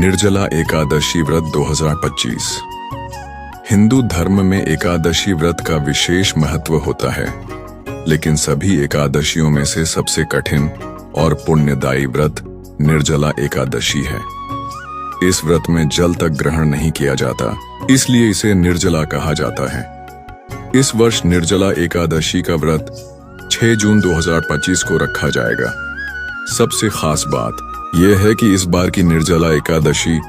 निर्जला एकादशी व्रत 2025। हिंदू धर्म में एकादशी व्रत का विशेष महत्व होता है, लेकिन सभी एकादशियों में से सबसे कठिन और पुण्यदायी व्रत निर्जला एकादशी है। इस व्रत में जल तक ग्रहण नहीं किया जाता, इसलिए इसे निर्जला कहा जाता है। इस वर्ष निर्जला एकादशी का व्रत 6 जून 2025 को रखा जाएगा। सबसे खास बात यह है कि इस बार की निर्जला एकादशी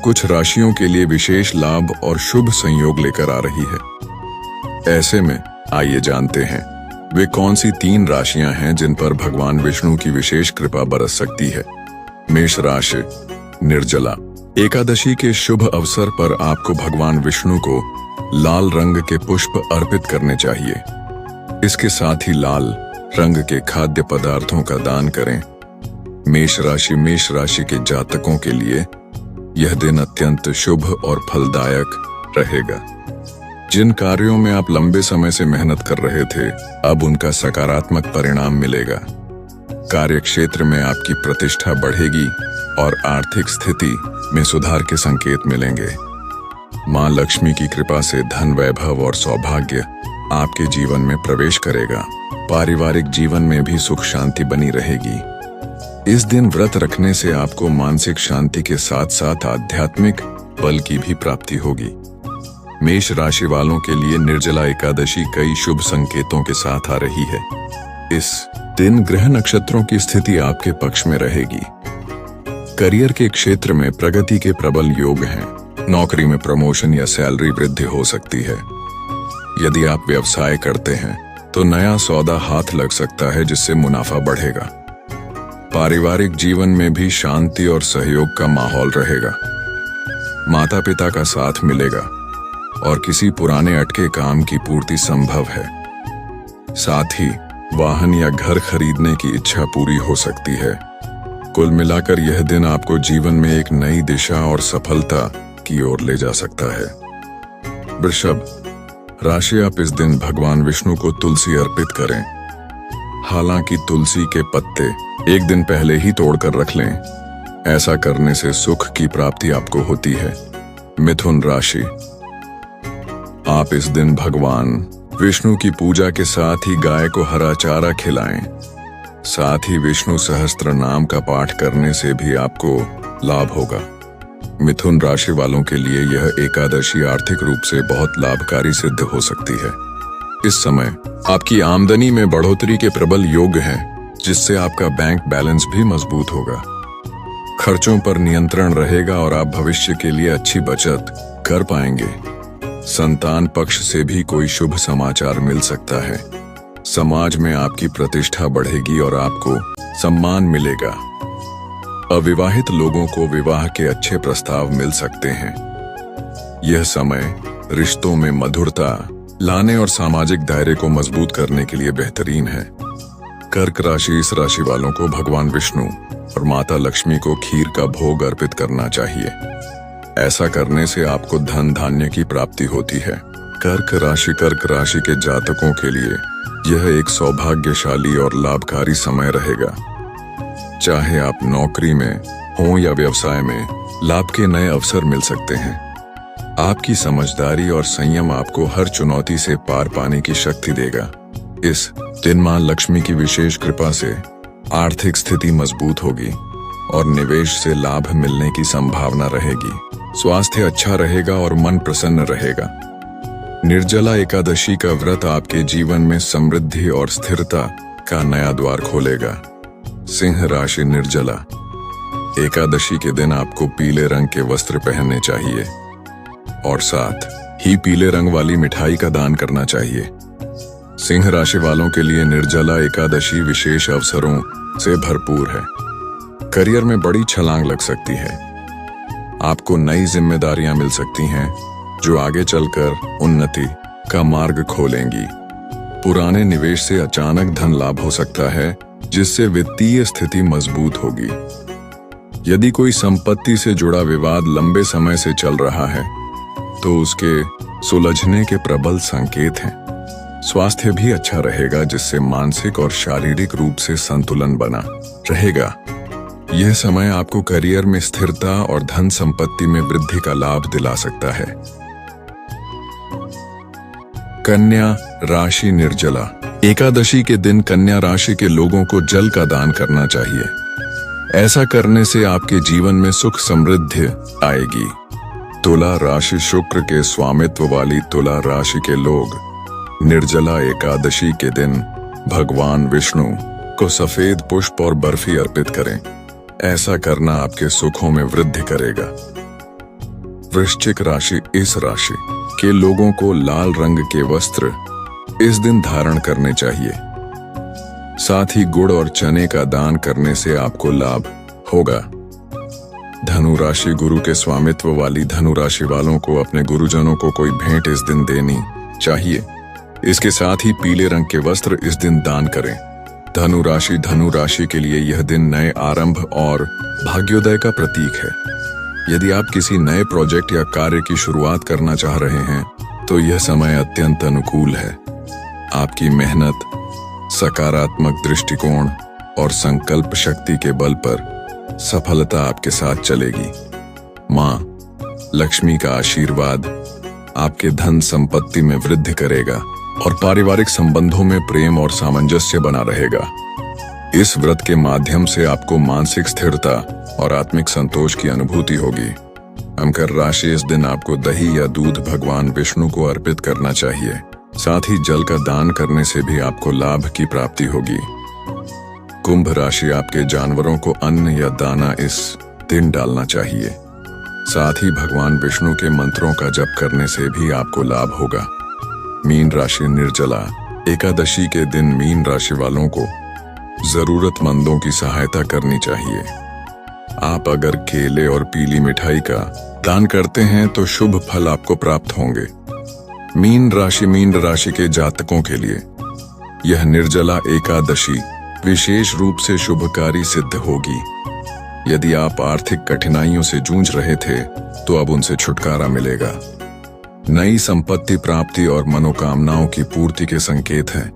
कुछ राशियों के लिए विशेष लाभ और शुभ संयोग लेकर आ रही है। ऐसे में आइए जानते हैं वे कौन सी 3 राशियां हैं जिन पर भगवान विष्णु की विशेष कृपा बरस सकती है। मेष राशि। निर्जला एकादशी के शुभ अवसर पर आपको भगवान विष्णु को लाल रंग के पुष्प अर्पित करने चाहिए। इसके साथ ही लाल रंग के खाद्य पदार्थों का दान करें। मेष राशि के जातकों के लिए यह दिन अत्यंत शुभ और फलदायक रहेगा। जिन कार्यों में आप लंबे समय से मेहनत कर रहे थे, अब उनका सकारात्मक परिणाम मिलेगा। कार्यक्षेत्र में आपकी प्रतिष्ठा बढ़ेगी और आर्थिक स्थिति में सुधार के संकेत मिलेंगे। मां लक्ष्मी की कृपा से धन, वैभव और सौभाग्य आपके जीवन में प्रवेश करेगा। पारिवारिक जीवन में भी सुख शांति बनी रहेगी। इस दिन व्रत रखने से आपको मानसिक शांति के साथ साथ आध्यात्मिक बल की भी प्राप्ति होगी। मेष राशि वालों के लिए निर्जला एकादशी कई शुभ संकेतों के साथ आ रही है। इस दिन ग्रह नक्षत्रों की स्थिति आपके पक्ष में रहेगी। करियर के क्षेत्र में प्रगति के प्रबल योग हैं। नौकरी में प्रमोशन या सैलरी वृद्धि हो सकती है। यदि आप व्यवसाय करते हैं तो नया सौदा हाथ लग सकता है, जिससे मुनाफा बढ़ेगा। पारिवारिक जीवन में भी शांति और सहयोग का माहौल रहेगा। माता पिता का साथ मिलेगा और किसी पुराने अटके काम की पूर्ति संभव है। साथ ही वाहन या घर खरीदने की इच्छा पूरी हो सकती है। कुल मिलाकर यह दिन आपको जीवन में एक नई दिशा और सफलता की ओर ले जा सकता है। वृषभ राशि। आप इस दिन भगवान विष्णु को तुलसी अर्पित करें। हालांकि तुलसी के पत्ते एक दिन पहले ही तोड़कर रख लें। ऐसा करने से सुख की प्राप्ति आपको होती है। मिथुन राशि। आप इस दिन भगवान विष्णु की पूजा के साथ ही गाय को हरा चारा खिलाएं। साथ ही विष्णु सहस्त्र नाम का पाठ करने से भी आपको लाभ होगा। मिथुन राशि वालों के लिए यह एकादशी आर्थिक रूप से बहुत लाभकारी सिद्ध हो सकती है। इस समय आपकी आमदनी में बढ़ोतरी के प्रबल योग हैं, जिससे आपका बैंक बैलेंस भी मजबूत होगा। खर्चों पर नियंत्रण रहेगा और आप भविष्य के लिए अच्छी बचत कर पाएंगे। संतान पक्ष से भी कोई शुभ समाचार मिल सकता है। समाज में आपकी प्रतिष्ठा बढ़ेगी और आपको सम्मान मिलेगा। अविवाहित लोगों को विवाह के अच्छे प्रस्ताव मिल सकते हैं। यह समय रिश्तों में मधुरता लाने और सामाजिक दायरे को मजबूत करने के लिए बेहतरीन है। कर्क राशि। इस राशि वालों को भगवान विष्णु और माता लक्ष्मी को खीर का भोग अर्पित करना चाहिए। ऐसा करने से आपको धन धान्य की प्राप्ति होती है। कर्क राशि के जातकों के लिए यह एक सौभाग्यशाली और लाभकारी समय रहेगा। चाहे आप नौकरी में हो या व्यवसाय में, लाभ के नए अवसर मिल सकते हैं। आपकी समझदारी और संयम आपको हर चुनौती से पार पाने की शक्ति देगा। इस दिन मां लक्ष्मी की विशेष कृपा से आर्थिक स्थिति मजबूत होगी और निवेश से लाभ मिलने की संभावना रहेगी। स्वास्थ्य अच्छा रहेगा और मन प्रसन्न रहेगा। निर्जला एकादशी का व्रत आपके जीवन में समृद्धि और स्थिरता का नया द्वार खोलेगा। सिंह राशि। निर्जला एकादशी के दिन आपको पीले रंग के वस्त्र पहनने चाहिए और साथ ही पीले रंग वाली मिठाई का दान करना चाहिए। सिंह राशि वालों के लिए निर्जला एकादशी विशेष अवसरों से भरपूर है। करियर में बड़ी छलांग लग सकती है। आपको नई जिम्मेदारियां मिल सकती हैं, जो आगे चलकर उन्नति का मार्ग खोलेंगी। पुराने निवेश से अचानक धन लाभ हो सकता है, जिससे वित्तीय स्थिति मजबूत होगी। यदि कोई संपत्ति से जुड़ा विवाद लंबे समय से चल रहा है, तो उसके सुलझने के प्रबल संकेत हैं। स्वास्थ्य भी अच्छा रहेगा, जिससे मानसिक और शारीरिक रूप से संतुलन बना रहेगा। यह समय आपको करियर में स्थिरता और धन संपत्ति में वृद्धि का लाभ दिला सकता है। कन्या राशि निर्जला। एकादशी के दिन कन्या राशि के लोगों को जल का दान करना चाहिए। ऐसा करने से आपके जीवन में सुख समृद्धि आएगी। तुला राशि। शुक्र के स्वामित्व वाली तुला राशि के लोग निर्जला एकादशी के दिन भगवान विष्णु को सफेद पुष्प और बर्फी अर्पित करें। ऐसा करना आपके सुखों में वृद्धि करेगा। वृश्चिक राशि। इस राशि के लोगों को लाल रंग के वस्त्र इस दिन धारण करने चाहिए। साथ ही गुड़ और चने का दान करने से आपको लाभ होगा। धनु राशि। गुरु के स्वामित्व वाली धनु राशि वालों को अपने गुरुजनों को कोई भेंट इस दिन देनी चाहिए। इसके साथ ही पीले रंग के वस्त्र इस दिन दान करें। धनु राशि के लिए यह दिन नए आरंभ और भाग्योदय का प्रतीक है। यदि आप किसी नए प्रोजेक्ट या कार्य की शुरुआत करना चाह रहे हैं तो यह समय अत्यंत अनुकूल है। आपकी मेहनत, सकारात्मक दृष्टिकोण और संकल्प शक्ति के बल पर सफलता आपके साथ चलेगी। मां लक्ष्मी का आशीर्वाद आपके धन संपत्ति में वृद्धि करेगा और पारिवारिक संबंधों में प्रेम और सामंजस्य बना रहेगा। इस व्रत के माध्यम से आपको मानसिक स्थिरता और आत्मिक संतोष की अनुभूति होगी। मकर राशि। इस दिन आपको दही या दूध भगवान विष्णु को अर्पित करना चाहिए। साथ ही जल का दान करने से भी आपको लाभ की प्राप्ति होगी। कुंभ राशि। आपके जानवरों को अन्न या दाना इस दिन डालना चाहिए। साथ ही भगवान विष्णु के मंत्रों का जप करने से भी आपको लाभ होगा। मीन राशि। निर्जला एकादशी के दिन मीन राशि वालों को जरूरतमंदों की सहायता करनी चाहिए। आप अगर केले और पीली मिठाई का दान करते हैं तो शुभ फल आपको प्राप्त होंगे। मीन राशि के जातकों के लिए यह निर्जला एकादशी विशेष रूप से शुभकारी सिद्ध होगी। यदि आप आर्थिक कठिनाइयों से जूझ रहे थे तो अब उनसे छुटकारा मिलेगा। नई संपत्ति प्राप्ति और मनोकामनाओं की पूर्ति के संकेत हैं।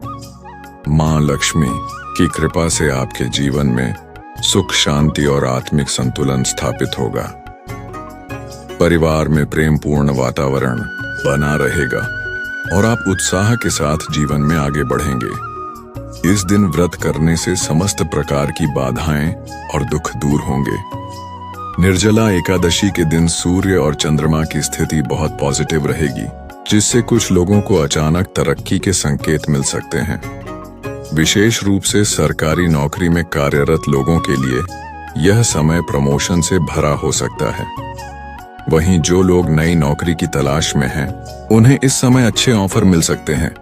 मां लक्ष्मी की कृपा से आपके जीवन में सुख, शांति और आत्मिक संतुलन स्थापित होगा। परिवार में प्रेमपूर्ण वातावरण बना रहेगा और आप उत्साह के साथ जीवन में आगे बढ़ेंगे। इस दिन व्रत करने से समस्त प्रकार की बाधाएं और दुख दूर होंगे। निर्जला एकादशी के दिन सूर्य और चंद्रमा की स्थिति बहुत पॉजिटिव रहेगी, जिससे कुछ लोगों को अचानक तरक्की के संकेत मिल सकते हैं। विशेष रूप से सरकारी नौकरी में कार्यरत लोगों के लिए यह समय प्रमोशन से भरा हो सकता है। वहीं जो लोग नई नौकरी की तलाश में हैं, उन्हें इस समय अच्छे ऑफर मिल सकते हैं।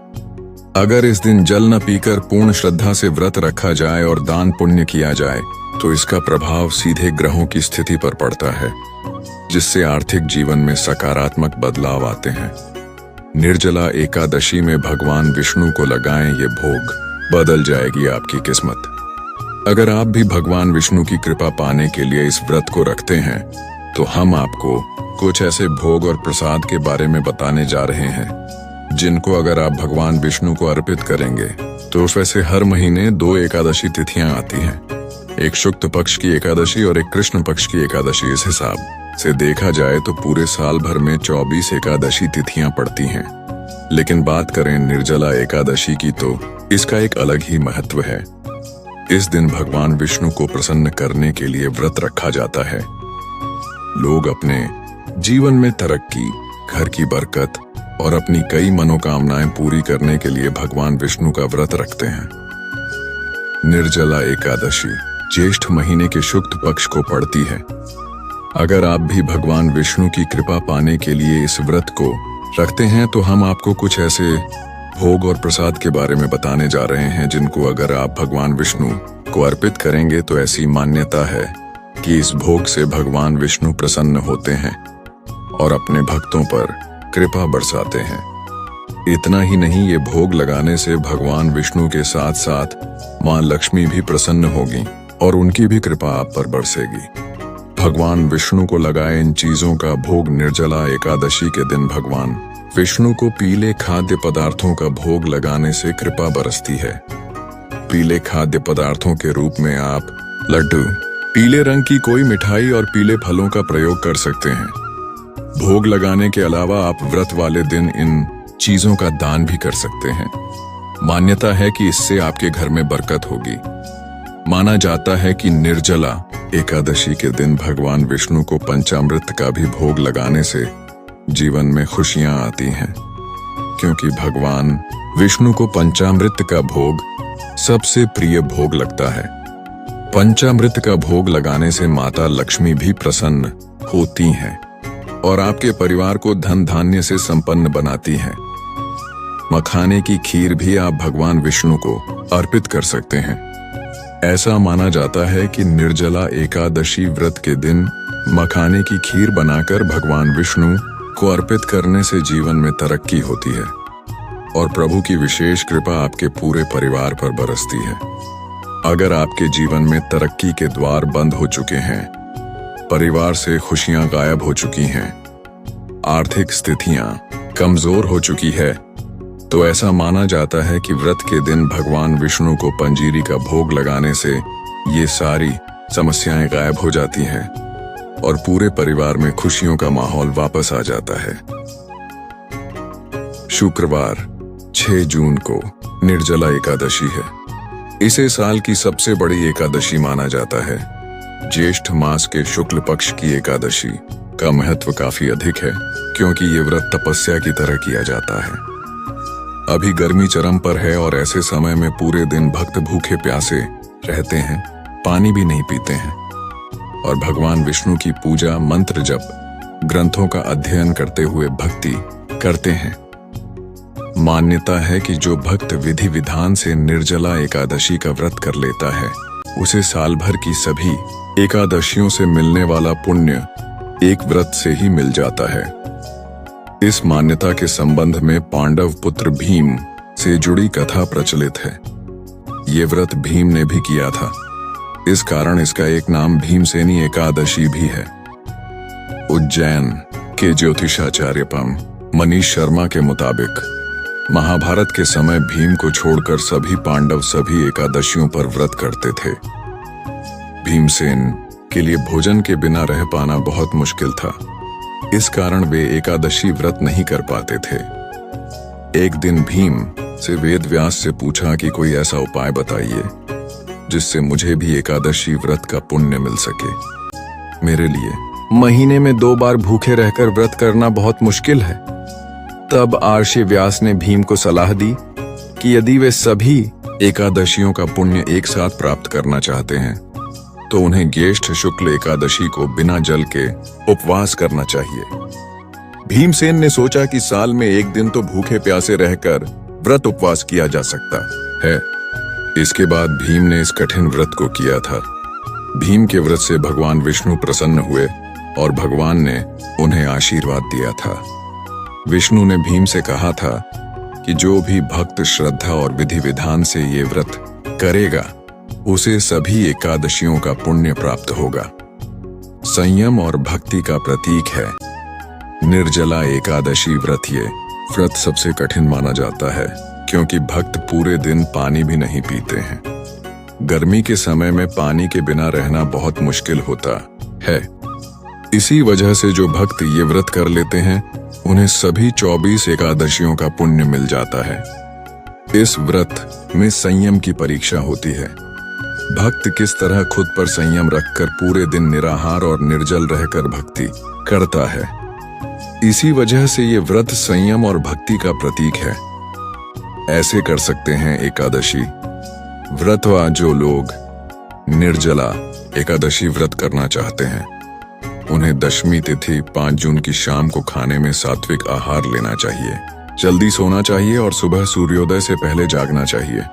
अगर इस दिन जल न पीकर पूर्ण श्रद्धा से व्रत रखा जाए और दान पुण्य किया जाए तो इसका प्रभाव सीधे ग्रहों की स्थिति पर पड़ता है, जिससे आर्थिक जीवन में सकारात्मक बदलाव आते हैं। निर्जला एकादशी में भगवान विष्णु को लगाएं ये भोग, बदल जाएगी आपकी किस्मत। अगर आप भी भगवान विष्णु की कृपा पाने के लिए इस व्रत को रखते हैं तो हम आपको कुछ ऐसे भोग और प्रसाद के बारे में बताने जा रहे हैं जिनको अगर आप भगवान विष्णु को अर्पित करेंगे तो वैसे हर महीने 2 एकादशी तिथियां आती हैं, एक शुक्ल पक्ष की एकादशी और एक कृष्ण पक्ष की एकादशी। इस हिसाब से देखा जाए तो पूरे साल भर में 24 एकादशी तिथियां पड़ती हैं। लेकिन बात करें निर्जला एकादशी की तो इसका एक अलग ही महत्व है। इस दिन भगवान विष्णु को प्रसन्न करने के लिए व्रत रखा जाता है। लोग अपने जीवन में तरक्की, घर की बरकत और अपनी कई मनोकामनाएं पूरी करने के लिए भगवान विष्णु का व्रत रखते हैं। निर्जला एकादशी ज्येष्ठ महीने के शुक्ल पक्ष को पड़ती है। अगर आप भी भगवान विष्णु की कृपा पाने के लिए इस व्रत को रखते हैं तो हम आपको कुछ ऐसे भोग और प्रसाद के बारे में बताने जा रहे हैं जिनको अगर आप भगवान विष्णु को अर्पित करेंगे तो ऐसी मान्यता है कि इस भोग से भगवान विष्णु प्रसन्न होते हैं और अपने भक्तों पर कृपा बरसाते हैं। इतना ही नहीं, ये भोग लगाने से भगवान विष्णु के साथ साथ मां लक्ष्मी भी प्रसन्न होगी और उनकी भी कृपा आप पर बरसेगी। भगवान विष्णु को लगाए इन चीजों का भोग निर्जला एकादशी के दिन भगवान विष्णु को पीले खाद्य पदार्थों का भोग लगाने से कृपा बरसती है। पीले खाद्य पदार्थों के रूप में आप लड्डू, पीले रंग की कोई मिठाई और पीले फलों का प्रयोग कर सकते हैं। भोग लगाने के अलावा आप व्रत वाले दिन इन चीजों का दान भी कर सकते हैं। मान्यता है कि इससे आपके घर में बरकत होगी। माना जाता है कि निर्जला एकादशी के दिन भगवान विष्णु को पंचामृत का भी भोग लगाने से जीवन में खुशियां आती हैं, क्योंकि भगवान विष्णु को पंचामृत का भोग सबसे प्रिय भोग लगता है। पंचामृत का भोग लगाने से माता लक्ष्मी भी प्रसन्न होती हैं और आपके परिवार को धन धान्य से संपन्न बनाती हैं। मखाने की खीर भी आप भगवान विष्णु को अर्पित कर सकते हैं। ऐसा माना जाता है कि निर्जला एकादशी व्रत के दिन मखाने की खीर बनाकर भगवान विष्णु को अर्पित करने से जीवन में तरक्की होती है और प्रभु की विशेष कृपा आपके पूरे परिवार पर बरसती है। अगर आपके जीवन में तरक्की के द्वार बंद हो चुके हैं, परिवार से खुशियां गायब हो चुकी हैं, आर्थिक स्थितियां कमजोर हो चुकी है, तो ऐसा माना जाता है कि व्रत के दिन भगवान विष्णु को पंजीरी का भोग लगाने से ये सारी समस्याएं गायब हो जाती हैं और पूरे परिवार में खुशियों का माहौल वापस आ जाता है। शुक्रवार 6 जून को निर्जला एकादशी है। इसे साल की सबसे बड़ी एकादशी माना जाता है। ज्येष्ठ मास के शुक्ल पक्ष की एकादशी का महत्व काफी अधिक है, क्योंकि ये व्रत तपस्या की तरह किया जाता है। अभी गर्मी चरम पर है और ऐसे समय में पूरे दिन भक्त भूखे प्यासे रहते हैं, पानी भी नहीं पीते हैं और भगवान विष्णु की पूजा, मंत्र जप, ग्रंथों का अध्ययन करते हुए भक्ति करते हैं। मान्यता है कि जो भक्त विधि विधान से निर्जला एकादशी का व्रत कर लेता है, उसे साल भर की सभी एकादशियों से मिलने वाला पुण्य एक व्रत से ही मिल जाता है। इस मान्यता के संबंध में पांडव पुत्र भीम से जुड़ी कथा प्रचलित है। ये व्रत भीम ने भी किया था, इस कारण इसका एक नाम भीमसेनी एकादशी भी है। उज्जैन के ज्योतिषाचार्य पम मनीष शर्मा के मुताबिक महाभारत के समय भीम को छोड़कर सभी पांडव सभी एकादशियों पर व्रत करते थे। भीमसेन के लिए भोजन के बिना रह पाना बहुत मुश्किल था, इस कारण वे एकादशी व्रत नहीं कर पाते थे। एक दिन भीम से वेद व्यास से पूछा कि कोई ऐसा उपाय बताइए जिससे मुझे भी एकादशी व्रत का पुण्य मिल सके। मेरे लिए महीने में 2 बार भूखे रहकर व्रत करना बहुत मुश्किल है। तब महर्षि व्यास ने भीम को सलाह दी कि यदि वे सभी एकादशियों का पुण्य एक साथ प्राप्त करना चाहते हैं, तो उन्हें ज्येष्ठ शुक्ल एकादशी को बिना जल के उपवास करना चाहिए। भीमसेन ने सोचा कि साल में एक दिन तो भूखे प्यासे रहकर व्रत उपवास किया जा सकता है। इसके बाद भीम ने इस कठिन व्रत को किया था। भीम के व्रत से भगवान विष्णु प्रसन्न हुए और भगवान ने उन्हें आशीर्वाद दिया था। विष्णु ने भीम से कहा था कि जो भी भक्त श्रद्धा और विधि विधान से ये व्रत करेगा, उसे सभी एकादशियों का पुण्य प्राप्त होगा। संयम और भक्ति का प्रतीक है निर्जला एकादशी व्रत। ये व्रत सबसे कठिन माना जाता है, क्योंकि भक्त पूरे दिन पानी भी नहीं पीते हैं। गर्मी के समय में पानी के बिना रहना बहुत मुश्किल होता है। इसी वजह से जो भक्त ये व्रत कर लेते हैं, उन्हें सभी 24 एकादशियों का पुण्य मिल जाता है। इस व्रत में संयम की परीक्षा होती है। भक्त किस तरह खुद पर संयम रखकर पूरे दिन निराहार और निर्जल रहकर भक्ति करता है। इसी वजह से ये व्रत संयम और भक्ति का प्रतीक है। ऐसे कर सकते हैं एकादशी व्रतवा जो लोग निर्जला एकादशी व्रत करना चाहते हैं, उन्हें दशमी तिथि 5 जून की शाम को खाने में सात्विक आहार लेना चाहिए, जल्दी सोना चाहिए और सुबह सूर्योदय से पहले जागना चाहिए।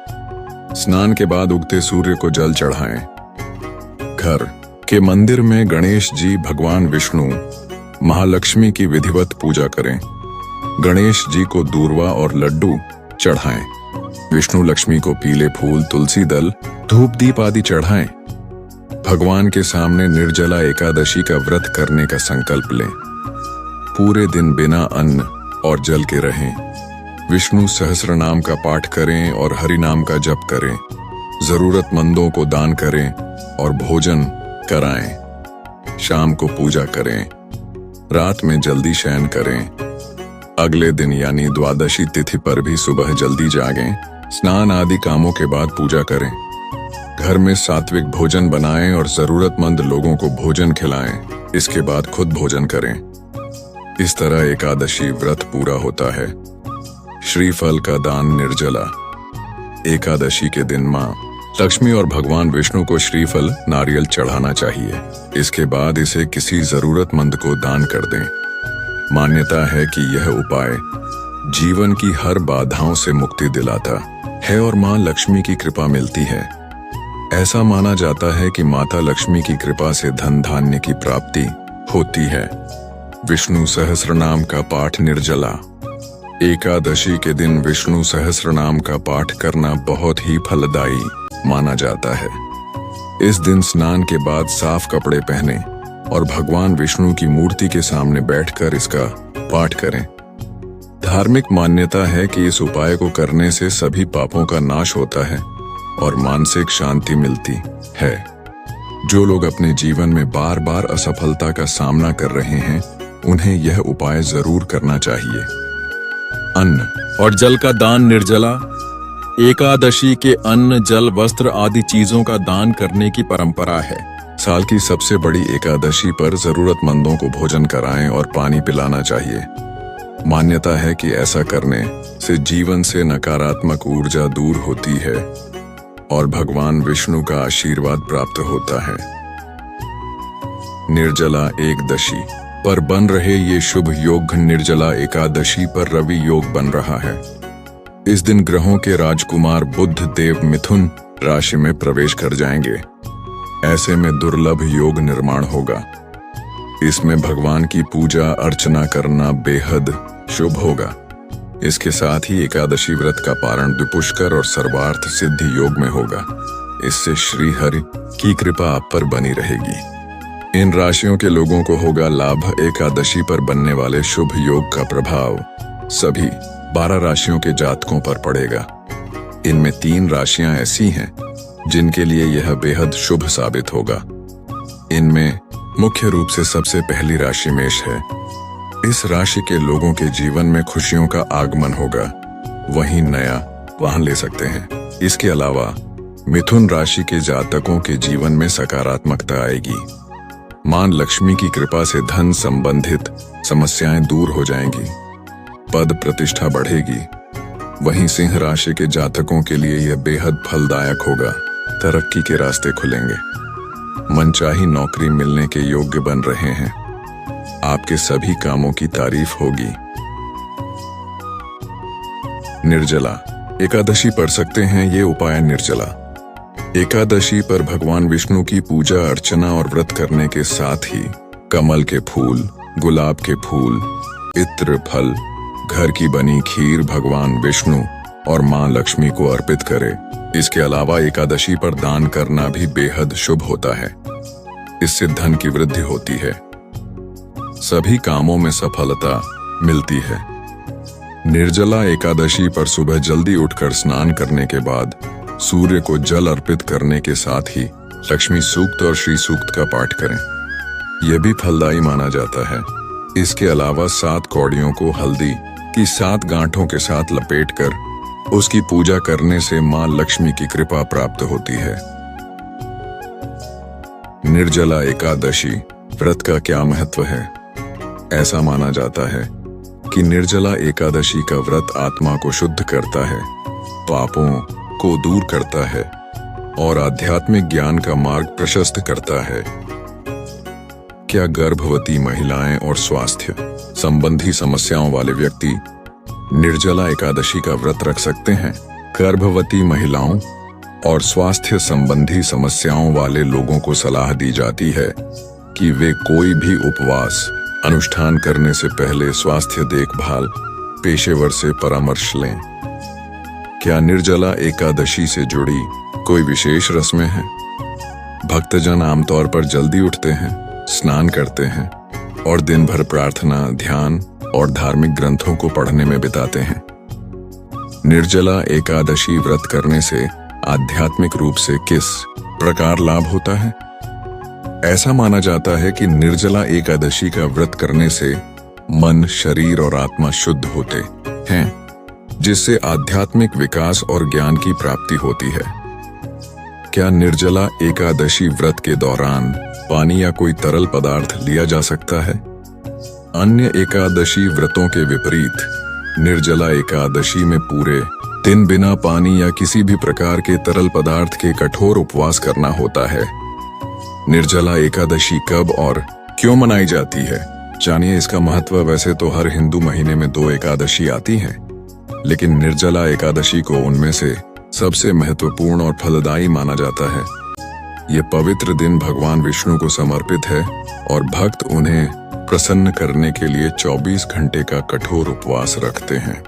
स्नान के बाद उगते सूर्य को जल चढ़ाएं। घर के मंदिर में गणेश जी, भगवान विष्णु, महालक्ष्मी की विधिवत पूजा करें। गणेश जी को दूर्वा और लड्डू चढ़ाएं। विष्णु लक्ष्मी को पीले फूल, तुलसी दल, धूप दीप आदि चढ़ाएं। भगवान के सामने निर्जला एकादशी का व्रत करने का संकल्प लें। पूरे दिन बिना अन्न और जल के रहें। विष्णु सहस्र नाम का पाठ करें और हरि नाम का जप करें। जरूरतमंदों को दान करें और भोजन कराएं। शाम को पूजा करें। रात में जल्दी शयन करें। अगले दिन यानी द्वादशी तिथि पर भी सुबह जल्दी जागें। स्नान आदि कामों के बाद पूजा करें। घर में सात्विक भोजन बनाएं और जरूरतमंद लोगों को भोजन खिलाएं। इसके बाद खुद भोजन करें। इस तरह एकादशी व्रत पूरा होता है। श्रीफल का दान निर्जला। एकादशी के दिन मां लक्ष्मी और भगवान विष्णु को श्रीफल नारियल चढ़ाना चाहिए। इसके बाद इसे किसी जरूरतमंद को दान कर दें। मान्यता है कि यह उपाय जीवन की हर बाधाओं से मुक्ति दिलाता है और मां लक्ष्मी की कृपा मिलती है। ऐसा माना जाता है कि माता लक्ष्मी की कृपा से धन धान्य की प्राप्ति होती है। विष्णु सहस्रनाम का पाठ निर्जला। एकादशी के दिन विष्णु सहस्रनाम का पाठ करना बहुत ही फलदायी माना जाता है। इस दिन स्नान के बाद साफ कपड़े पहने और भगवान विष्णु की मूर्ति के सामने बैठकर इसका पाठ करें। धार्मिक मान्यता है कि इस उपाय को करने से सभी पापों का नाश होता है और मानसिक शांति मिलती है। जो लोग अपने जीवन में बार बार असफलता का सामना कर रहे हैं, उन्हें यह उपाय जरूर करना चाहिए। अन्न और जल का दान निर्जला। एकादशी के अन्न, जल, वस्त्र आदि चीजों का दान करने की परंपरा है। साल की सबसे बड़ी एकादशी पर जरूरतमंदों को भोजन कराएं और पानी पिलाना चाहिए। मान्यता है कि ऐसा करने से जीवन से नकारात्मक ऊर्जा दूर होती है और भगवान विष्णु का आशीर्वाद प्राप्त होता है। निर्जला एकदशी पर बन रहे ये शुभ योग निर्जला एकादशी पर रवि योग बन रहा है। इस दिन ग्रहों के राजकुमार बुध देव मिथुन राशि में प्रवेश कर जाएंगे। ऐसे में दुर्लभ योग निर्माण होगा। इसमें भगवान की पूजा अर्चना करना बेहद शुभ होगा। इसके साथ ही एकादशी व्रत का पारण द्विपुष्कर और सर्वार्थ सिद्धि योग में होगा। इससे श्री हरि की कृपा आप पर बनी रहेगी। इन राशियों के लोगों को होगा लाभ। एकादशी पर बनने वाले शुभ योग का प्रभाव सभी 12 राशियों के जातकों पर पड़ेगा। इनमें 3 राशियां ऐसी हैं जिनके लिए यह बेहद शुभ साबित होगा। इनमें मुख्य रूप से सबसे पहली राशि मेष है। इस राशि के लोगों के जीवन में खुशियों का आगमन होगा। वहीं नया वाहन ले सकते हैं। इसके अलावा मिथुन राशि के जातकों के जीवन में सकारात्मकता आएगी। मां लक्ष्मी की कृपा से धन संबंधित समस्याएं दूर हो जाएंगी। पद प्रतिष्ठा बढ़ेगी। वहीं सिंह राशि के जातकों के लिए यह बेहद फलदायक होगा। तरक्की के रास्ते खुलेंगे। मनचाही नौकरी मिलने के योग्य बन रहे हैं। आपके सभी कामों की तारीफ होगी। निर्जला एकादशी पढ़ सकते हैं। ये उपाय निर्जला एकादशी पर भगवान विष्णु की पूजा अर्चना और व्रत करने के साथ ही कमल के फूल, गुलाब के फूल, इत्र, फल, घर की बनी खीर भगवान विष्णु और मां लक्ष्मी को अर्पित करें। इसके अलावा एकादशी पर दान करना भी बेहद शुभ होता है। इससे धन की वृद्धि होती है। सभी कामों में सफलता मिलती है। निर्जला एकादशी पर सुबह जल्दी उठकर स्नान करने के बाद सूर्य को जल अर्पित करने के साथ ही लक्ष्मी सूक्त और श्री सूक्त का पाठ करें। यह भी फलदायी माना जाता है। इसके अलावा 7 कौड़ियों को हल्दी की 7 गांठों के साथ लपेटकर उसकी पूजा करने से मां लक्ष्मी की कृपा प्राप्त होती है। निर्जला एकादशी व्रत का क्या महत्व है? ऐसा माना जाता है कि निर्जला एकादशी का व्रत आत्मा को शुद्ध करता है, पापों को दूर करता है और आध्यात्मिक ज्ञान का मार्ग प्रशस्त करता है। क्या गर्भवती महिलाएं और स्वास्थ्य संबंधी समस्याओं वाले व्यक्ति निर्जला एकादशी का व्रत रख सकते हैं? गर्भवती महिलाओं और स्वास्थ्य संबंधी समस्याओं वाले लोगों को सलाह दी जाती है कि वे कोई भी उपवास अनुष्ठान करने से पहले स्वास्थ्य देखभाल पेशेवर से परामर्श लें। क्या निर्जला एकादशी से जुड़ी कोई विशेष रस्में हैं? भक्तजन आमतौर पर जल्दी उठते हैं, स्नान करते हैं और दिन भर प्रार्थना, ध्यान और धार्मिक ग्रंथों को पढ़ने में बिताते हैं। निर्जला एकादशी व्रत करने से आध्यात्मिक रूप से किस प्रकार लाभ होता है? ऐसा माना जाता है कि निर्जला एकादशी का व्रत करने से मन, शरीर और आत्मा शुद्ध होते हैं, जिससे आध्यात्मिक विकास और ज्ञान की प्राप्ति होती है। क्या निर्जला एकादशी व्रत के दौरान पानी या कोई तरल पदार्थ लिया जा सकता है? अन्य एकादशी व्रतों के विपरीत निर्जला एकादशी में पूरे दिन बिना पानी या किसी भी प्रकार के तरल पदार्थ के कठोर उपवास करना होता है। निर्जला एकादशी कब और क्यों मनाई जाती है, जानिए इसका महत्व। वैसे तो हर हिंदू महीने में 2 एकादशी आती हैं, लेकिन निर्जला एकादशी को उनमें से सबसे महत्वपूर्ण और फलदायी माना जाता है। ये पवित्र दिन भगवान विष्णु को समर्पित है और भक्त उन्हें प्रसन्न करने के लिए 24 घंटे का कठोर उपवास रखते हैं।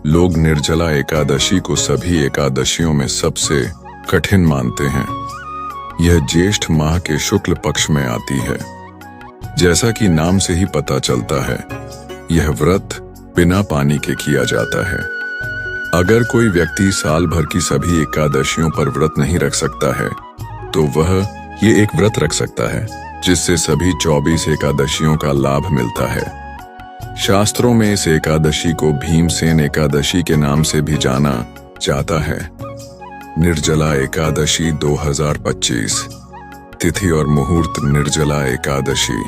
लोग निर्जला एकादशी को सभी एकादशियों में सबसे कठिन मानते हैं। यह ज्येष्ठ माह के शुक्ल पक्ष में आती है। जैसा कि नाम से ही पता चलता है, यह व्रत बिना पानी के किया जाता है। अगर कोई व्यक्ति साल भर की सभी एकादशियों पर व्रत नहीं रख सकता है, तो वह ये एक व्रत रख सकता है, जिससे सभी 24 एकादशियों का लाभ मिलता है। शास्त्रों में इस एकादशी को भीमसेन एकादशी के नाम से भी जाना जाता है। निर्जला एकादशी 2025। तिथि और मुहूर्त निर्जला एकादशी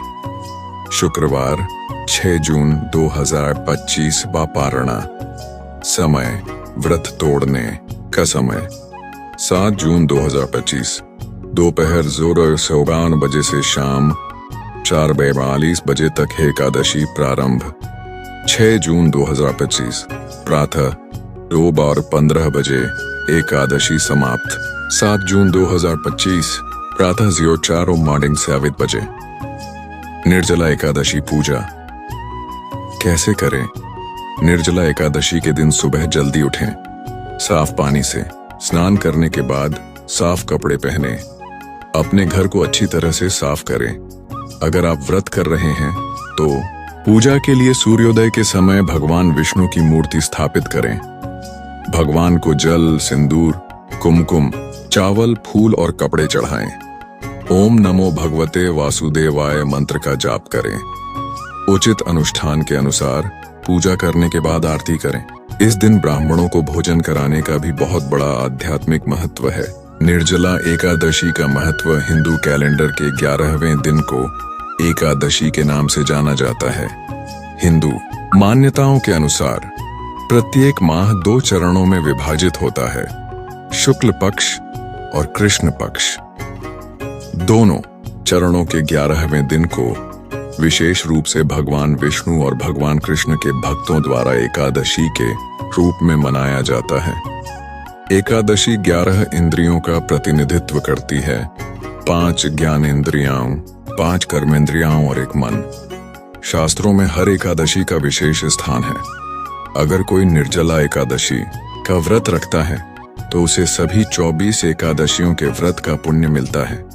शुक्रवार 6 जून 2025 वापारणा। समय व्रत तोड़ने का समय 7 जून 2025 दोपहर 2:52 बजे से शाम 4:42 बजे तक है एकादशी प्रारंभ। 6 जून 2025 प्रातः 2:15 बजे एकादशी समाप्त। 7 जून 2025 प्रातः 04 मॉर्निंग 7 बजे। निर्जला एकादशी पूजा कैसे करें? निर्जला एकादशी के दिन सुबह जल्दी उठें, साफ पानी से स्नान करने के बाद साफ कपड़े पहने, अपने घर को अच्छी तरह से साफ करें। अगर आप व्रत कर रहे हैं तो पूजा के लिए सूर्योदय के समय भगवान विष्णु की मूर्ति स्थापित करें। भगवान को जल, सिंदूर, कुमकुम, चावल, फूल और कपड़े चढ़ाएं। ओम नमो भगवते वासुदेवाय मंत्र का जाप करें। उचित अनुष्ठान के अनुसार पूजा करने के बाद आरती करें। इस दिन ब्राह्मणों को भोजन कराने का भी बहुत बड़ा आध्यात्मिक महत्व है। निर्जला एकादशी का महत्व हिंदू कैलेंडर के 11वें दिन को एकादशी के नाम से जाना जाता है। हिंदू मान्यताओं के अनुसार प्रत्येक माह 2 चरणों में विभाजित होता है, शुक्ल पक्ष और कृष्ण पक्ष। दोनों चरणों के 11वें दिन को विशेष रूप से भगवान विष्णु और भगवान कृष्ण के भक्तों द्वारा एकादशी के रूप में मनाया जाता है। एकादशी 11 इंद्रियों का प्रतिनिधित्व करती है, 5 ज्ञानेंद्रियाओं, 5 कर्मेंद्रियाओं और 1 मन। शास्त्रों में हर एकादशी का विशेष स्थान है। अगर कोई निर्जला एकादशी का व्रत रखता है तो उसे सभी 24 एकादशियों के व्रत का पुण्य मिलता है।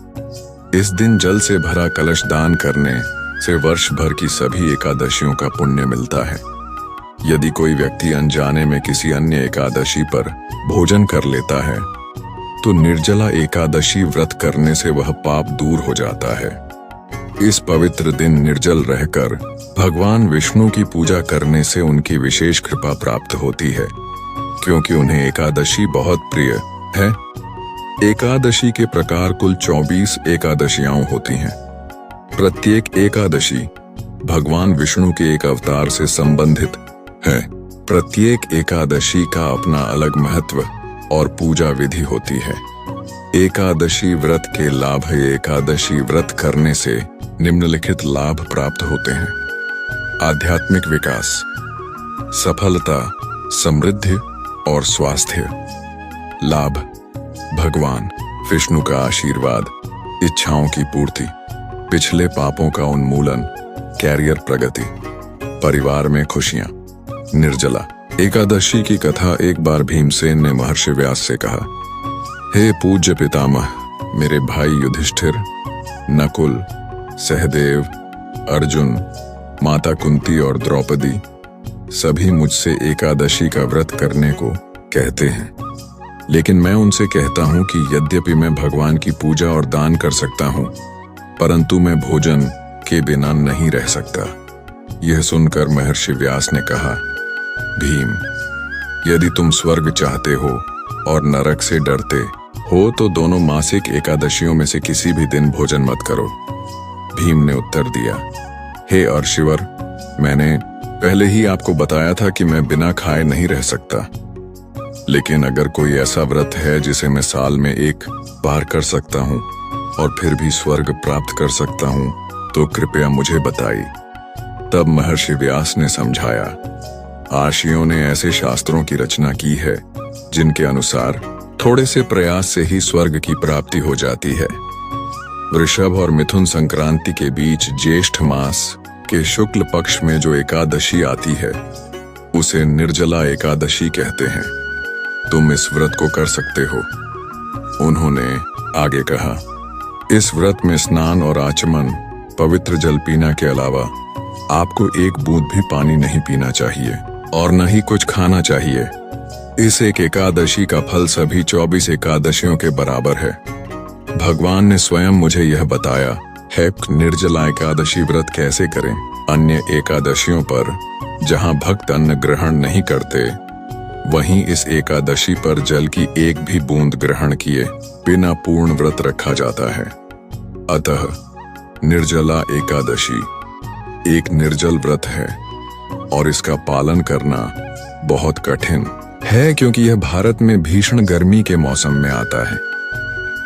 इस दिन जल से भरा कलश दान करने से वर्ष भर की सभी एकादशियों का पुण्य मिलता है। यदि कोई व्यक्ति अनजाने में किसी अन्य एकादशी पर भोजन कर लेता है तो निर्जला एकादशी व्रत करने से वह पाप दूर हो जाता है। इस पवित्र दिन निर्जल रहकर भगवान विष्णु की पूजा करने से उनकी विशेष कृपा प्राप्त होती है, क्योंकि उन्हें एकादशी बहुत प्रिय है। एकादशी के प्रकार कुल 24 एकादशियां होती हैं। प्रत्येक एकादशी भगवान विष्णु के एक अवतार से संबंधित है। प्रत्येक एकादशी का अपना अलग महत्व और पूजा विधि होती है। एकादशी व्रत के लाभ। एकादशी व्रत करने से निम्नलिखित लाभ प्राप्त होते हैं: आध्यात्मिक विकास, सफलता, समृद्धि और स्वास्थ्य। लाभ: भगवान विष्णु का आशीर्वाद, इच्छाओं की पूर्ति, पिछले पापों का उन्मूलन, कैरियर प्रगति, परिवार में खुशियां। निर्जला एकादशी की कथा। एक बार भीमसेन ने महर्षि व्यास से कहा, हे पूज्य पितामह, मेरे भाई युधिष्ठिर, नकुल, सहदेव, अर्जुन, माता कुंती और द्रौपदी सभी मुझसे एकादशी का व्रत करने को कहते हैं, लेकिन मैं उनसे कहता हूं कि यद्यपि मैं भगवान की पूजा और दान कर सकता हूं, परंतु मैं भोजन के बिना नहीं रह सकता। यह सुनकर महर्षि व्यास ने कहा, भीम, यदि तुम स्वर्ग चाहते हो और नरक से डरते हो तो दोनों मासिक एकादशियों में से किसी भी दिन भोजन मत करो। भीम ने उत्तर दिया, हे अर्षिवर, मैंने पहले ही आपको बताया था कि मैं बिना खाए नहीं रह सकता। लेकिन अगर कोई ऐसा व्रत है जिसे मैं साल में एक बार कर सकता हूँ और फिर भी स्वर्ग प्राप्त कर सकता हूँ तो कृपया मुझे बताइए। तब महर्षि व्यास ने समझाया, आर्षियों ने ऐसे शास्त्रों की रचना की है जिनके अनुसार थोड़े से प्रयास से ही स्वर्ग की प्राप्ति हो जाती है। वृषभ और मिथुन संक्रांति के बीच ज्येष्ठ मास के शुक्ल पक्ष में जो एकादशी आती है उसे निर्जला एकादशी कहते हैं। तुम इस व्रत को कर सकते हो। उन्होंने आगे कहा, इस व्रत में स्नान और आचमन, पवित्र जल पीना के अलावा आपको एक बूंद भी पानी नहीं पीना चाहिए और न ही कुछ खाना चाहिए। इस एक एकादशी का फल सभी 24 एकादशियों के बराबर है। भगवान ने स्वयं मुझे यह बताया है निर्जला एकादशी व्रत कैसे करें। अन्य एकादशियों पर जहां भक्त अन्न ग्रहण नहीं करते, वहीं इस एकादशी पर जल की एक भी बूंद ग्रहण किए बिना पूर्ण व्रत रखा जाता है। अतः निर्जला एकादशी एक निर्जल व्रत है और इसका पालन करना बहुत कठिन है क्योंकि यह भारत में भीषण गर्मी के मौसम में आता है।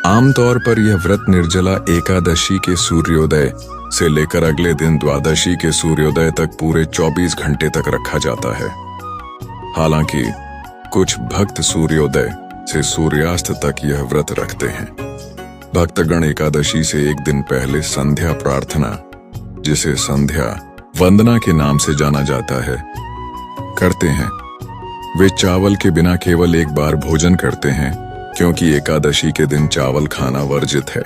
आमतौर पर यह व्रत निर्जला एकादशी के सूर्योदय से लेकर अगले दिन द्वादशी के सूर्योदय तक पूरे 24 घंटे तक रखा जाता है। हालांकि कुछ भक्त सूर्योदय से सूर्यास्त तक यह व्रत रखते हैं। भक्तगण एकादशी से एक दिन पहले संध्या प्रार्थना, जिसे संध्या वंदना के नाम से जाना जाता है, करते हैं। वे चावल के बिना केवल एक बार भोजन करते हैं क्योंकि एकादशी के दिन चावल खाना वर्जित है।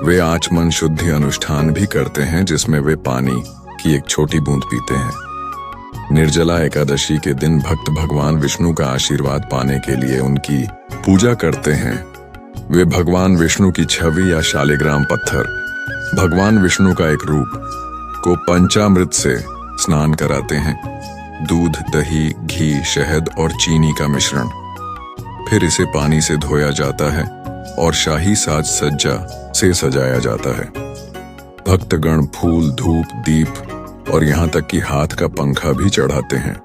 वे आचमन शुद्धि अनुष्ठान भी करते हैं जिसमें वे पानी की एक छोटी बूंद पीते हैं। निर्जला एकादशी के दिन भक्त भगवान विष्णु का आशीर्वाद पाने के लिए उनकी पूजा करते हैं। वे भगवान विष्णु की छवि या शालिग्राम पत्थर, भगवान विष्णु का एक रूप को पंचामृत से स्नान कराते हैं। दूध, दही, घी, शहद और चीनी का मिश्रण। फिर इसे पानी से धोया जाता है और शाही साज सज्जा से सजाया जाता है। भक्तगण फूल, धूप, दीप और यहाँ तक कि हाथ का पंखा भी चढ़ाते हैं।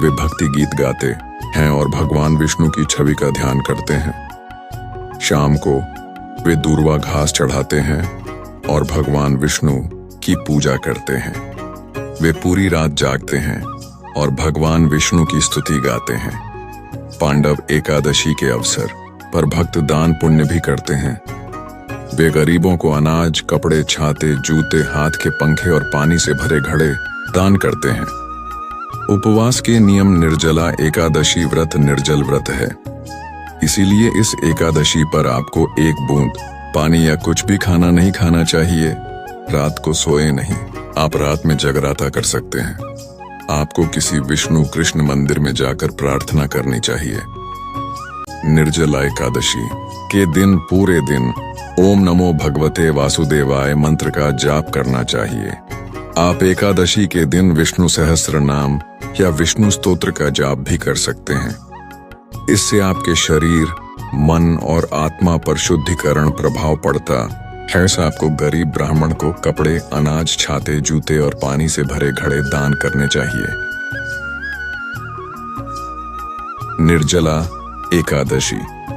वे भक्ति गीत गाते हैं और भगवान विष्णु की छवि का ध्यान करते हैं। शाम को वे दूर्वा घास चढ़ाते हैं और भगवान विष्णु की पूजा करते हैं। वे पूरी रात जागते हैं और भगवान विष्णु की स्तुति गाते हैं। पांडव एकादशी के अवसर पर भक्त दान पुण्य भी करते हैं। वे गरीबों को अनाज, कपड़े, छाते, जूते, हाथ के पंखे और पानी से भरे घड़े दान करते हैं। उपवास के नियम निर्जला एकादशी व्रत निर्जल व्रत है। इसीलिए इस एकादशी पर आपको एक बूंद पानी या कुछ भी खाना नहीं खाना चाहिए। रात को सोए नहीं। आप रात में जगराता कर सकते हैं। आपको किसी विष्णु कृष्ण मंदिर में जाकर प्रार्थना करनी चाहिए। निर्जला एकादशी के दिन पूरे दिन ओम नमो भगवते वासुदेवाय मंत्र का जाप करना चाहिए। आप एकादशी के दिन विष्णु सहस्त्र नाम या विष्णु स्तोत्र का जाप भी कर सकते हैं। इससे आपके शरीर, मन और आत्मा पर शुद्धिकरण प्रभाव पड़ता है। आपको गरीब ब्राह्मण को कपड़े, अनाज, छाते, जूते और पानी से भरे घड़े दान करने चाहिए। निर्जला एकादशी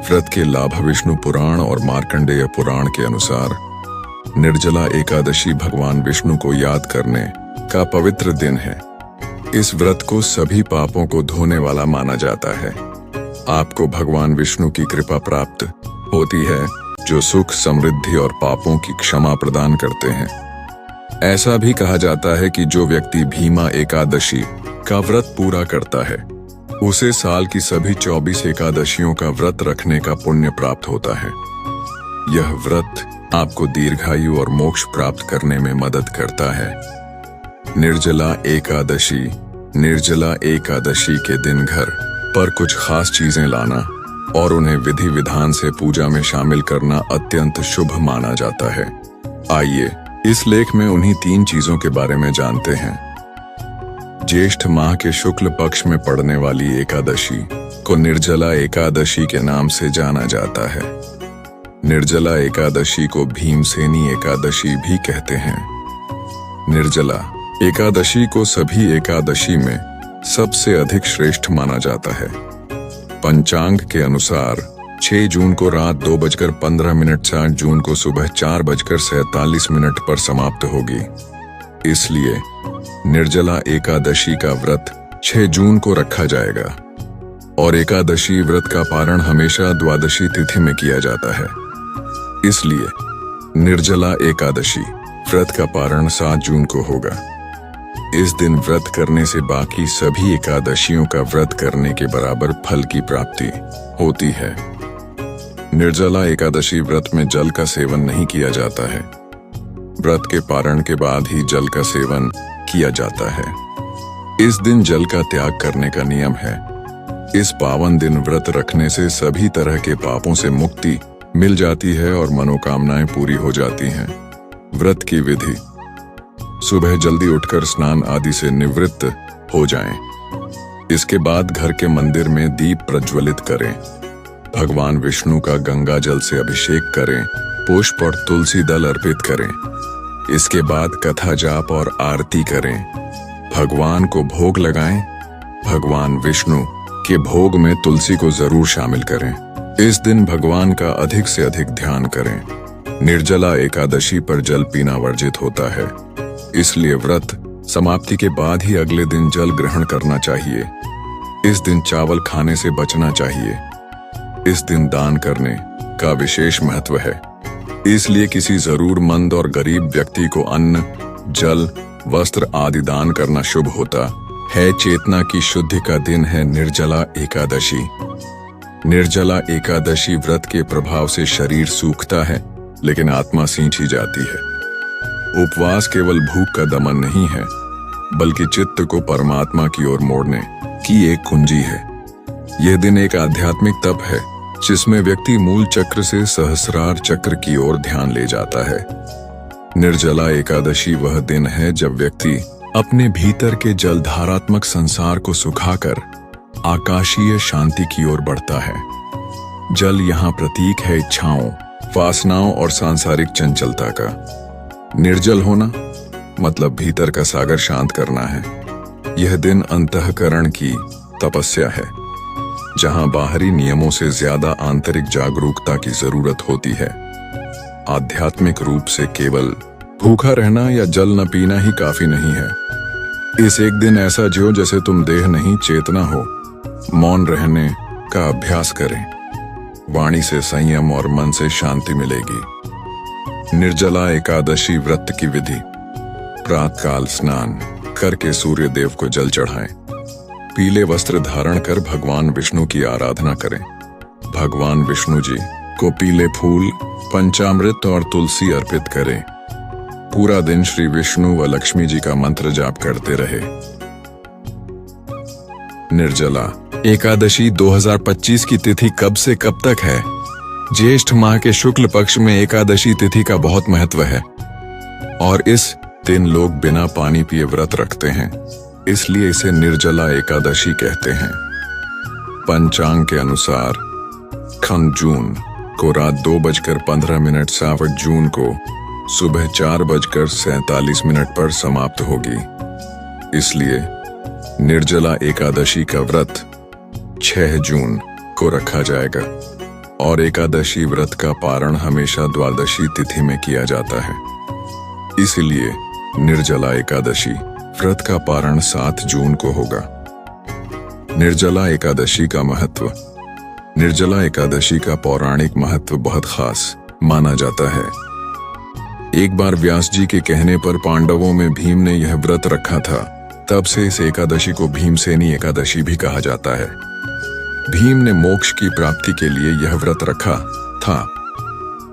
व्रत के लाभ विष्णु पुराण और मार्कंडेय पुराण के अनुसार निर्जला एकादशी भगवान विष्णु को याद करने का पवित्र दिन है। इस व्रत को सभी पापों को धोने वाला माना जाता है। आपको भगवान विष्णु की कृपा प्राप्त होती है जो सुख, समृद्धि और पापों की क्षमा प्रदान करते हैं। ऐसा भी कहा जाता है कि जो व्यक्ति भीमा एकादशी का व्रत पूरा करता है उसे साल की सभी 24 एकादशियों का व्रत रखने का पुण्य प्राप्त होता है। यह व्रत आपको दीर्घायु और मोक्ष प्राप्त करने में मदद करता है। निर्जला एकादशी के दिन घर पर कुछ खास चीजें लाना और उन्हें विधि विधान से पूजा में शामिल करना अत्यंत शुभ माना जाता है। आइए इस लेख में उन्हीं 3 चीजों के बारे में जानते हैं। ज्येष्ठ माह के शुक्ल पक्ष में पड़ने वाली एकादशी को निर्जला एकादशी के नाम से जाना जाता है। निर्जला एकादशी को भीमसेनी एकादशी भी कहते हैं। निर्जला एकादशी को सभी एकादशी में सबसे अधिक श्रेष्ठ माना जाता है। पंचांग के अनुसार 6 जून को रात 2:15 7 जून को सुबह 4:47 पर समाप्त होगी। इसलिए निर्जला एकादशी का व्रत 6 जून को रखा जाएगा और एकादशी व्रत का पारण हमेशा द्वादशी तिथि में किया जाता है। इसलिए निर्जला एकादशी व्रत का पारण 7 जून को होगा। इस दिन व्रत करने से बाकी सभी एकादशियों का व्रत करने के बराबर फल की प्राप्ति होती है। निर्जला एकादशी व्रत में जल का सेवन नहीं किया जाता है। व्रत के पारण के बाद ही जल का सेवन किया जाता है। इस दिन जल का त्याग करने का नियम है। इस पावन दिन व्रत रखने से सभी तरह के पापों से मुक्ति मिल जाती है और मनोकामनाएं पूरी हो जाती हैं। व्रत की विधि: सुबह जल्दी उठकर स्नान आदि से निवृत्त हो जाएं। इसके बाद घर के मंदिर में दीप प्रज्वलित करें। भगवान विष्णु का गंगा जल से अभिषेक करें। पुष्प और तुलसी दल अर्पित करें। इसके बाद कथा जाप और आरती करें। भगवान को भोग लगाएं। भगवान विष्णु के भोग में तुलसी को जरूर शामिल करें। इस दिन भगवान का अधिक से अधिक ध्यान करें। निर्जला एकादशी पर जल पीना वर्जित होता है, इसलिए व्रत समाप्ति के बाद ही अगले दिन जल ग्रहण करना चाहिए। इस दिन चावल खाने से बचना चाहिए। इस दिन दान करने का विशेष महत्व है, इसलिए किसी जरूरतमंद और गरीब व्यक्ति को अन्न, जल, वस्त्र आदि दान करना शुभ होता है। चेतना की शुद्धि का दिन है निर्जला एकादशी। निर्जला एकादशी व्रत के प्रभाव से शरीर सूखता है, लेकिन आत्मा सींची जाती है। उपवास केवल भूख का दमन नहीं है, बल्कि चित्त को परमात्मा की ओर मोड़ने की एक कुंजी है। यह दिन एक आध्यात्मिक तप है, जिसमें व्यक्ति मूल चक्र से सहस्रार चक्र की ओर ध्यान ले जाता है। निर्जला एकादशी वह दिन है जब व्यक्ति अपने भीतर के जलधारात्मक संसार को सुखाकर आकाशीय शांति की ओर बढ़ता है। जल यहाँ प्रतीक है इच्छाओं, वासनाओं और सांसारिक चंचलता का। निर्जल होना मतलब भीतर का सागर शांत करना है। यह दिन अंतःकरण की तपस्या है, जहां बाहरी नियमों से ज्यादा आंतरिक जागरूकता की जरूरत होती है। आध्यात्मिक रूप से केवल भूखा रहना या जल न पीना ही काफी नहीं है। इस एक दिन ऐसा जियो जैसे तुम देह नहीं चेतना हो। मौन रहने का अभ्यास करें। वाणी से संयम और मन से शांति मिलेगी। निर्जला एकादशी व्रत की विधि: प्रातःकाल स्नान करके सूर्य देव को जल चढ़ाएं। पीले वस्त्र धारण कर भगवान विष्णु की आराधना करें। भगवान विष्णु जी को पीले फूल, पंचामृत और तुलसी अर्पित करें। पूरा दिन श्री विष्णु व लक्ष्मी जी का मंत्र जाप करते रहे। निर्जला एकादशी 2025 की तिथि कब से कब तक है? ज्येष्ठ माह के शुक्ल पक्ष में एकादशी तिथि का बहुत महत्व है और इस दिन लोग बिना पानी पिए व्रत रखते हैं, इसलिए इसे निर्जला एकादशी कहते हैं। पंचांग के अनुसार खंड जून को रात 2:15 7 जून को सुबह 4:47 पर समाप्त होगी। इसलिए निर्जला एकादशी का व्रत 6 जून को रखा जाएगा और एकादशी व्रत का पारण हमेशा द्वादशी तिथि में किया जाता है। इसलिए निर्जला एकादशी व्रत का पारण 7 जून को होगा। निर्जला एकादशी का महत्व: निर्जला एकादशी का पौराणिक महत्व बहुत खास माना जाता है। एक बार व्यास जी के कहने पर पांडवों में भीम ने यह व्रत रखा था, तब से इस एकादशी को भीमसेनी एकादशी भी कहा जाता है। भीम ने मोक्ष की प्राप्ति के लिए यह व्रत रखा था।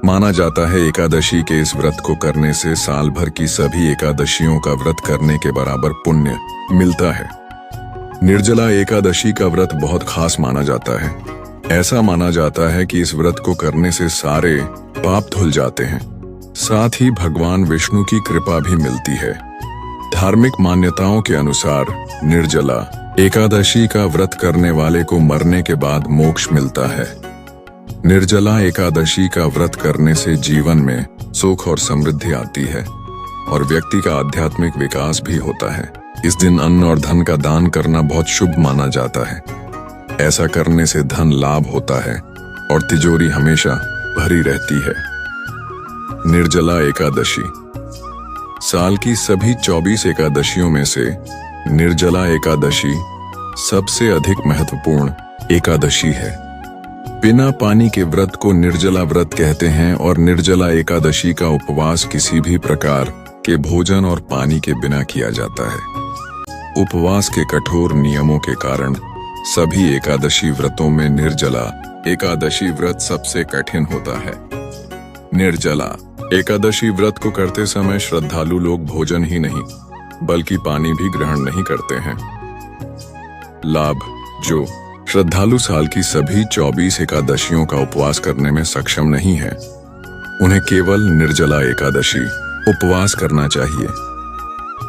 माना जाता है एकादशी के इस व्रत को करने से साल भर की सभी एकादशियों का व्रत करने के बराबर पुण्य मिलता है। निर्जला एकादशी का व्रत बहुत खास माना जाता है। ऐसा माना जाता है कि इस व्रत को करने से सारे पाप धुल जाते हैं, साथ ही भगवान विष्णु की कृपा भी मिलती है। धार्मिक मान्यताओं के अनुसार निर्जला एकादशी का व्रत करने वाले को मरने के बाद मोक्ष मिलता है। निर्जला एकादशी का व्रत करने से जीवन में सुख और समृद्धि आती है और व्यक्ति का आध्यात्मिक विकास भी होता है। इस दिन अन्न और धन का दान करना बहुत शुभ माना जाता है। ऐसा करने से धन लाभ होता है और तिजोरी हमेशा भरी रहती है। निर्जला एकादशी साल की सभी 24 एकादशियों में से निर्जला एकादशी सबसे अधिक महत्वपूर्ण एकादशी है। बिना पानी के व्रत को निर्जला व्रत कहते हैं और निर्जला एकादशी का उपवास किसी भी प्रकार के भोजन और पानी के बिना किया जाता है। उपवास के कठोर नियमों के कारण सभी एकादशी व्रतों में निर्जला एकादशी व्रत सबसे कठिन होता है। निर्जला एकादशी व्रत को करते समय श्रद्धालु लोग भोजन ही नहीं बल्कि पानी भी ग्रहण नहीं करते हैं। लाभ: जो श्रद्धालु साल की सभी 24 एकादशियों का उपवास करने में सक्षम नहीं है, उन्हें केवल निर्जला एकादशी उपवास करना चाहिए,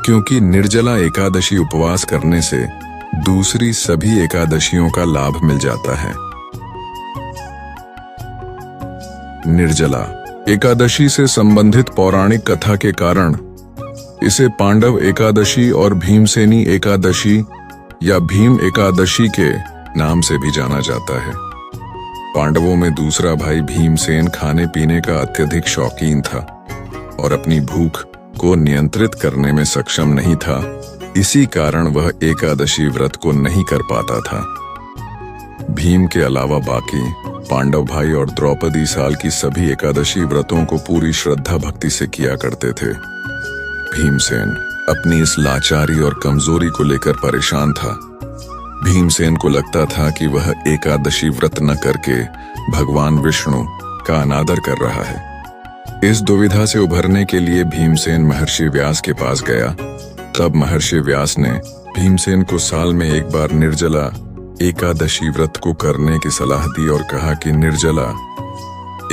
क्योंकि निर्जला एकादशी उपवास करने से दूसरी सभी एकादशियों का लाभ मिल जाता है। निर्जला एकादशी से संबंधित पौराणिक कथा के कारण इसे पांडव एकादशी और भीमसेनी एकादशी या भीम एकादशी के नाम से भी जाना जाता है। पांडवों में दूसरा भाई भीमसेन खाने पीने का अत्यधिक शौकीन था और अपनी भूख को नियंत्रित करने में सक्षम नहीं था। इसी कारण वह एकादशी व्रत को नहीं कर पाता था। भीम के अलावा बाकी पांडव भाई और द्रौपदी साल की सभी एकादशी व्रतों को पूरी श्रद्धा भक्ति से किया करते थे। भीमसेन अपनी इस लाचारी और कमजोरी को लेकर परेशान था। भीमसेन को लगता था कि वह एकादशी व्रत न करके भगवान विष्णु का अनादर कर रहा है। इस दुविधा से उभरने के लिए भीमसेन महर्षि व्यास के पास गया। तब महर्षि व्यास ने भीमसेन को साल में एक बार निर्जला एकादशी व्रत को करने की सलाह दी और कहा कि निर्जला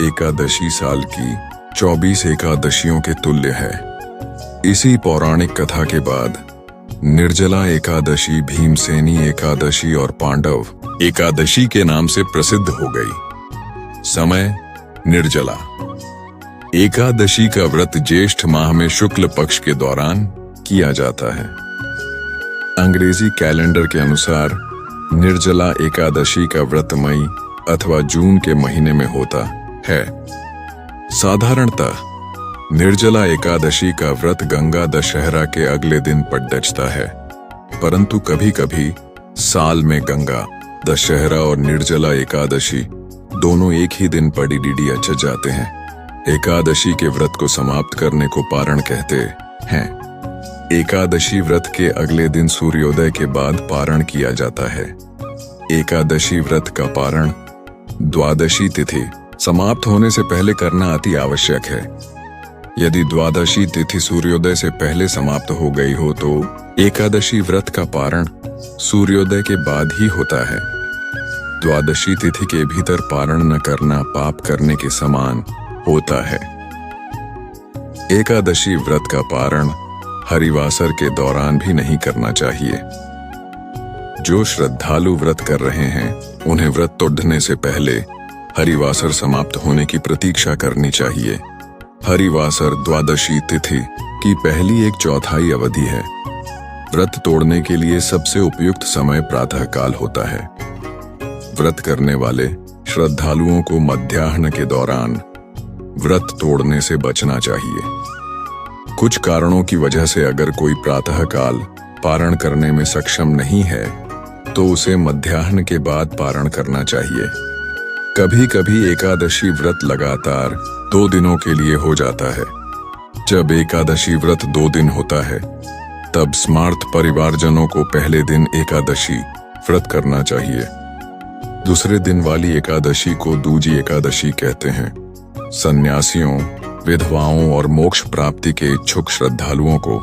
एकादशी साल की 24 एकादशियों के तुल्य है। इसी पौराणिक कथा के बाद निर्जला एकादशी भीमसेनी एकादशी और पांडव एकादशी के नाम से प्रसिद्ध हो गई। समय: निर्जला एकादशी का व्रत ज्येष्ठ माह में शुक्ल पक्ष के दौरान किया जाता है। अंग्रेजी कैलेंडर के अनुसार निर्जला एकादशी का व्रत मई अथवा जून के महीने में होता है। साधारणतः निर्जला एकादशी का व्रत गंगा दशहरा के अगले दिन पड़ता है, परंतु कभी-कभी साल में गंगा दशहरा और निर्जला एकादशी दोनों एक ही दिन पड़ जाते हैं। एकादशी के व्रत को समाप्त करने को पारण कहते हैं। एकादशी व्रत के अगले दिन सूर्योदय के बाद पारण किया जाता है। एकादशी व्रत का पारण द्वादशी तिथि समाप्त होने से पहले करना अति आवश्यक है। यदि द्वादशी तिथि सूर्योदय से पहले समाप्त हो गई हो तो एकादशी व्रत का पारण सूर्योदय के बाद ही होता है। द्वादशी तिथि के भीतर पारण न करना पाप करने के समान होता है। एकादशी व्रत का पारण हरिवासर के दौरान भी नहीं करना चाहिए। जो श्रद्धालु व्रत कर रहे हैं उन्हें व्रत तोड़ने से पहले हरिवासर समाप्त होने की प्रतीक्षा करनी चाहिए। हरिवासर द्वादशी तिथि की पहली 1/4 अवधि है। व्रत तोड़ने के लिए सबसे उपयुक्त समय प्रातःकाल होता है। व्रत करने वाले श्रद्धालुओं को मध्याह्न के दौरान व्रत तोड़ने से बचना चाहिए। कुछ कारणों की वजह से अगर कोई प्रातःकाल पारण करने में सक्षम नहीं है तो उसे मध्याह्न के बाद पारण करना चाहिए। कभी कभी एकादशी व्रत लगातार 2 दिनों के लिए हो जाता है। जब एकादशी व्रत 2 दिन होता है तब स्मार्त परिवारजनों को पहले दिन एकादशी व्रत करना चाहिए। दूसरे दिन वाली एकादशी को दूजी एकादशी कहते हैं। सन्यासियों, विधवाओं और मोक्ष प्राप्ति के इच्छुक श्रद्धालुओं को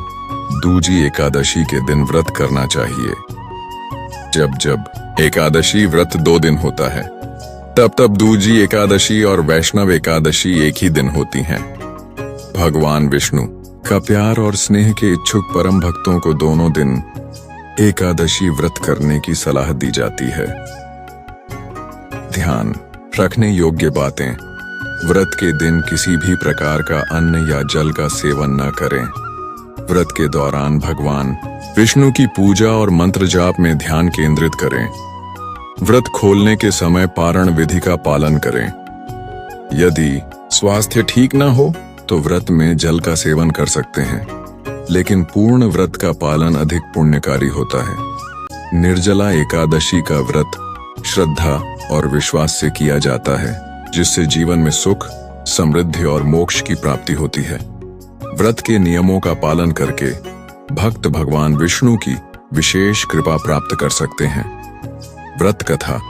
दूजी एकादशी के दिन व्रत करना चाहिए। जब जब एकादशी व्रत 2 दिन होता है तब तब दूजी एकादशी और वैष्णव एकादशी एक ही दिन होती हैं। भगवान विष्णु का प्यार और स्नेह के इच्छुक परम भक्तों को दोनों दिन एकादशी व्रत करने की सलाह दी जाती है। ध्यान रखने योग्य बातें। व्रत के दिन किसी भी प्रकार का अन्न या जल का सेवन न करें। व्रत के दौरान भगवान विष्णु की पूजा और मंत्र जाप में ध्यान केंद्रित करें। व्रत खोलने के समय पारण विधि का पालन करें। यदि स्वास्थ्य ठीक न हो तो व्रत में जल का सेवन कर सकते हैं, लेकिन पूर्ण व्रत का पालन अधिक पुण्यकारी होता है। निर्जला एकादशी का व्रत श्रद्धा और विश्वास से किया जाता है, जिससे जीवन में सुख, समृद्धि और मोक्ष की प्राप्ति होती है। व्रत के नियमों का पालन करके भक्त भगवान विष्णु की विशेष कृपा प्राप्त कर सकते हैं। व्रत कथा।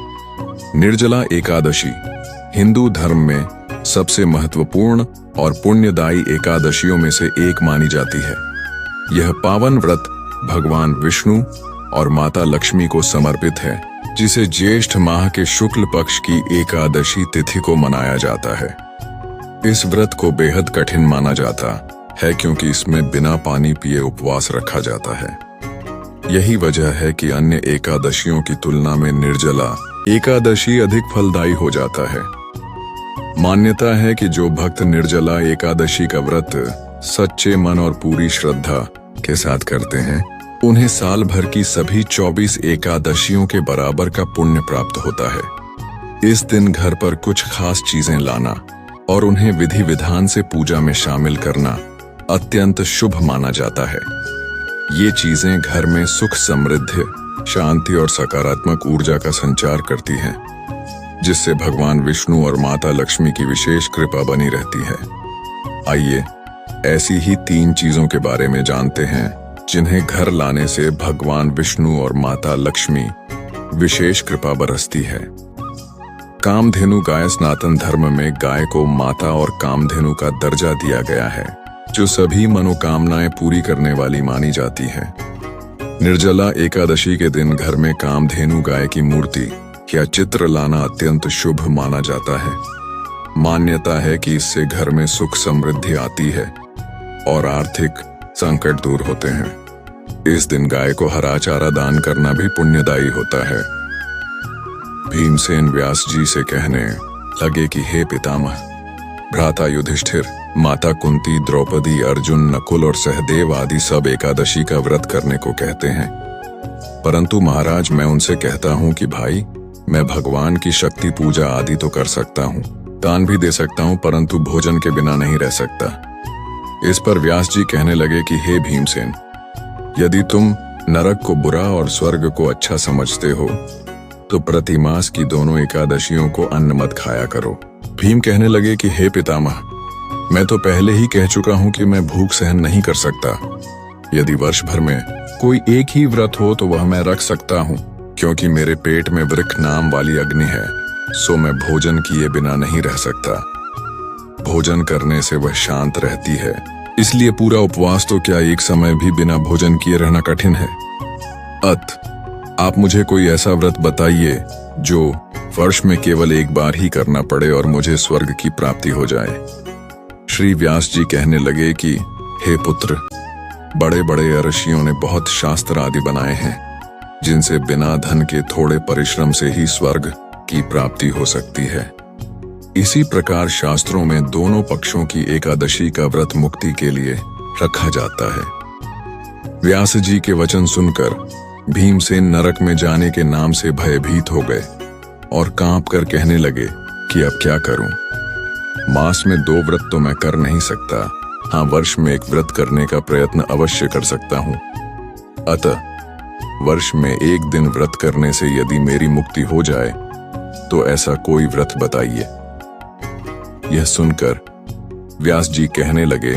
निर्जला एकादशी हिंदू धर्म में सबसे महत्वपूर्ण और पुण्यदायी एकादशियों में से एक मानी जाती है। यह पावन व्रत भगवान विष्णु और माता लक्ष्मी को समर्पित है, जिसे ज्येष्ठ माह के शुक्ल पक्ष की एकादशी तिथि को मनाया जाता है। इस व्रत को बेहद कठिन माना जाता है, क्योंकि इसमें बिना पानी पिए उपवास रखा जाता है। यही वजह है कि अन्य एकादशियों की तुलना में निर्जला एकादशी अधिक फलदायी हो जाता है। मान्यता है कि जो भक्त निर्जला एकादशी का व्रत सच्चे मन और पूरी श्रद्धा के साथ करते हैं, उन्हें साल भर की सभी 24 एकादशियों के बराबर का पुण्य प्राप्त होता है। इस दिन घर पर कुछ खास चीजें लाना और उन्हें विधि विधान से पूजा में शामिल करना अत्यंत शुभ माना जाता है। ये चीजें घर में सुख, समृद्धि, शांति और सकारात्मक ऊर्जा का संचार करती हैं, जिससे भगवान विष्णु और माता लक्ष्मी की विशेष कृपा बनी रहती है। आइए ऐसी ही 3 चीजों के बारे में जानते हैं जिन्हें घर लाने से भगवान विष्णु और माता लक्ष्मी विशेष कृपा बरसती है। कामधेनु गाय। सनातन धर्म में गाय को माता और कामधेनु का दर्जा दिया गया है, जो सभी मनोकामनाएं पूरी करने वाली मानी जाती है। निर्जला एकादशी के दिन घर में कामधेनु गाय की मूर्ति या चित्र लाना अत्यंत शुभ माना जाता है। मान्यता है कि इससे घर में सुख, समृद्धि आती है और आर्थिक संकट दूर होते हैं। इस दिन गाय को हरा चारा दान करना भी पुण्यदायी होता है। भीमसेन व्यास जी से कहने लगे कि हे पितामह, भ्राता युधिष्ठिर, माता कुंती, द्रौपदी, अर्जुन, नकुल और सहदेव आदि सब एकादशी का व्रत करने को कहते हैं, परंतु महाराज मैं उनसे कहता हूँ कि भाई, मैं भगवान की शक्ति पूजा आदि तो कर सकता हूँ, दान भी दे सकता हूँ, परंतु भोजन के बिना नहीं रह सकता। इस पर व्यास जी कहने लगे कि हे भीमसेन, यदि तुम नरक को बुरा और स्वर्ग को अच्छा समझते हो तो प्रतिमास की दोनों एकादशियों को अन्न मत खाया करो। भीम कहने लगे कि हे पितामह, मैं तो पहले ही कह चुका हूँ कि मैं भूख सहन नहीं कर सकता। यदि वर्ष भर में कोई एक ही व्रत हो तो वह मैं रख सकता हूँ, क्योंकि मेरे पेट में वृक्ष नाम वाली अग्नि है, सो मैं भोजन किए बिना नहीं रह सकता। भोजन करने से वह शांत रहती है, इसलिए पूरा उपवास तो क्या एक समय भी बिना भोजन किए रहना कठिन है। आप मुझे कोई ऐसा व्रत बताइए जो वर्ष में केवल एक बार ही करना पड़े और मुझे स्वर्ग की प्राप्ति हो जाए। श्री व्यास जी कहने लगे कि हे पुत्र, बड़े बड़े ऋषियों ने बहुत शास्त्र आदि बनाए हैं, जिनसे बिना धन के थोड़े परिश्रम से ही स्वर्ग की प्राप्ति हो सकती है। इसी प्रकार शास्त्रों में दोनों पक्षों की एकादशी का व्रत मुक्ति के लिए रखा जाता है। व्यास जी के वचन सुनकर भीमसेन नरक में जाने के नाम से भयभीत हो गए और कांप कर कहने लगे कि अब क्या करूं? मास में 2 व्रत तो मैं कर नहीं सकता, हाँ वर्ष में एक व्रत करने का प्रयत्न अवश्य कर सकता हूं। अतः वर्ष में एक दिन व्रत करने से यदि मेरी मुक्ति हो जाए तो ऐसा कोई व्रत बताइए। यह सुनकर व्यास जी कहने लगे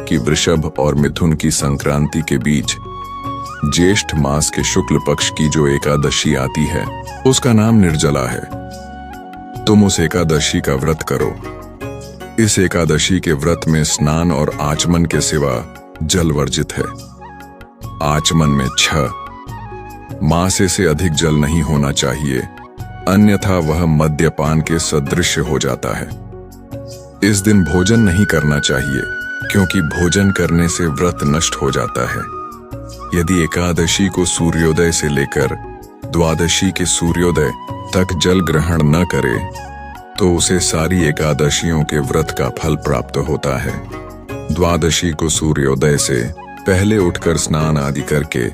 कि वृषभ और मिथुन की संक्रांति के बीच ज्येष्ठ मास के शुक्ल पक्ष की जो एकादशी आती है उसका नाम निर्जला है। तुम उस एकादशी का व्रत करो। इस एकादशी के व्रत में स्नान और आचमन के सिवा जल वर्जित है। आचमन में 6 मासे से अधिक जल नहीं होना चाहिए, अन्यथा वह मद्यपान के सदृश हो जाता है। इस दिन भोजन नहीं करना चाहिए, क्योंकि भोजन करने से व्रत नष्ट हो जाता है। यदि एकादशी को सूर्योदय से लेकर द्वादशी के सूर्योदय तक जल ग्रहण न करे तो उसे सारी एकादशियों के व्रत का फल प्राप्त होता है। द्वादशी को सूर्योदय से पहले उठकर स्नान आदि करके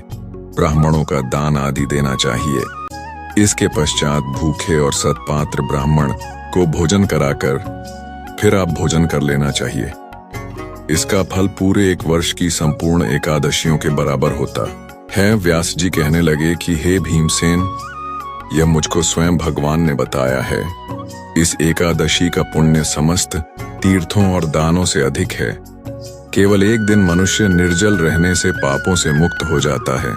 ब्राह्मणों का दान आदि देना चाहिए। इसके पश्चात भूखे और सत्पात्र ब्राह्मण को भोजन कराकर फिर आप भोजन कर लेना चाहिए। इसका फल पूरे एक वर्ष की संपूर्ण एकादशियों के बराबर होता है। व्यास जी कहने लगे कि हे भीमसेन, यह मुझको स्वयं भगवान ने बताया है। इस एकादशी का पुण्य समस्त तीर्थों और दानों से अधिक है। केवल एक दिन मनुष्य निर्जल रहने से पापों से मुक्त हो जाता है।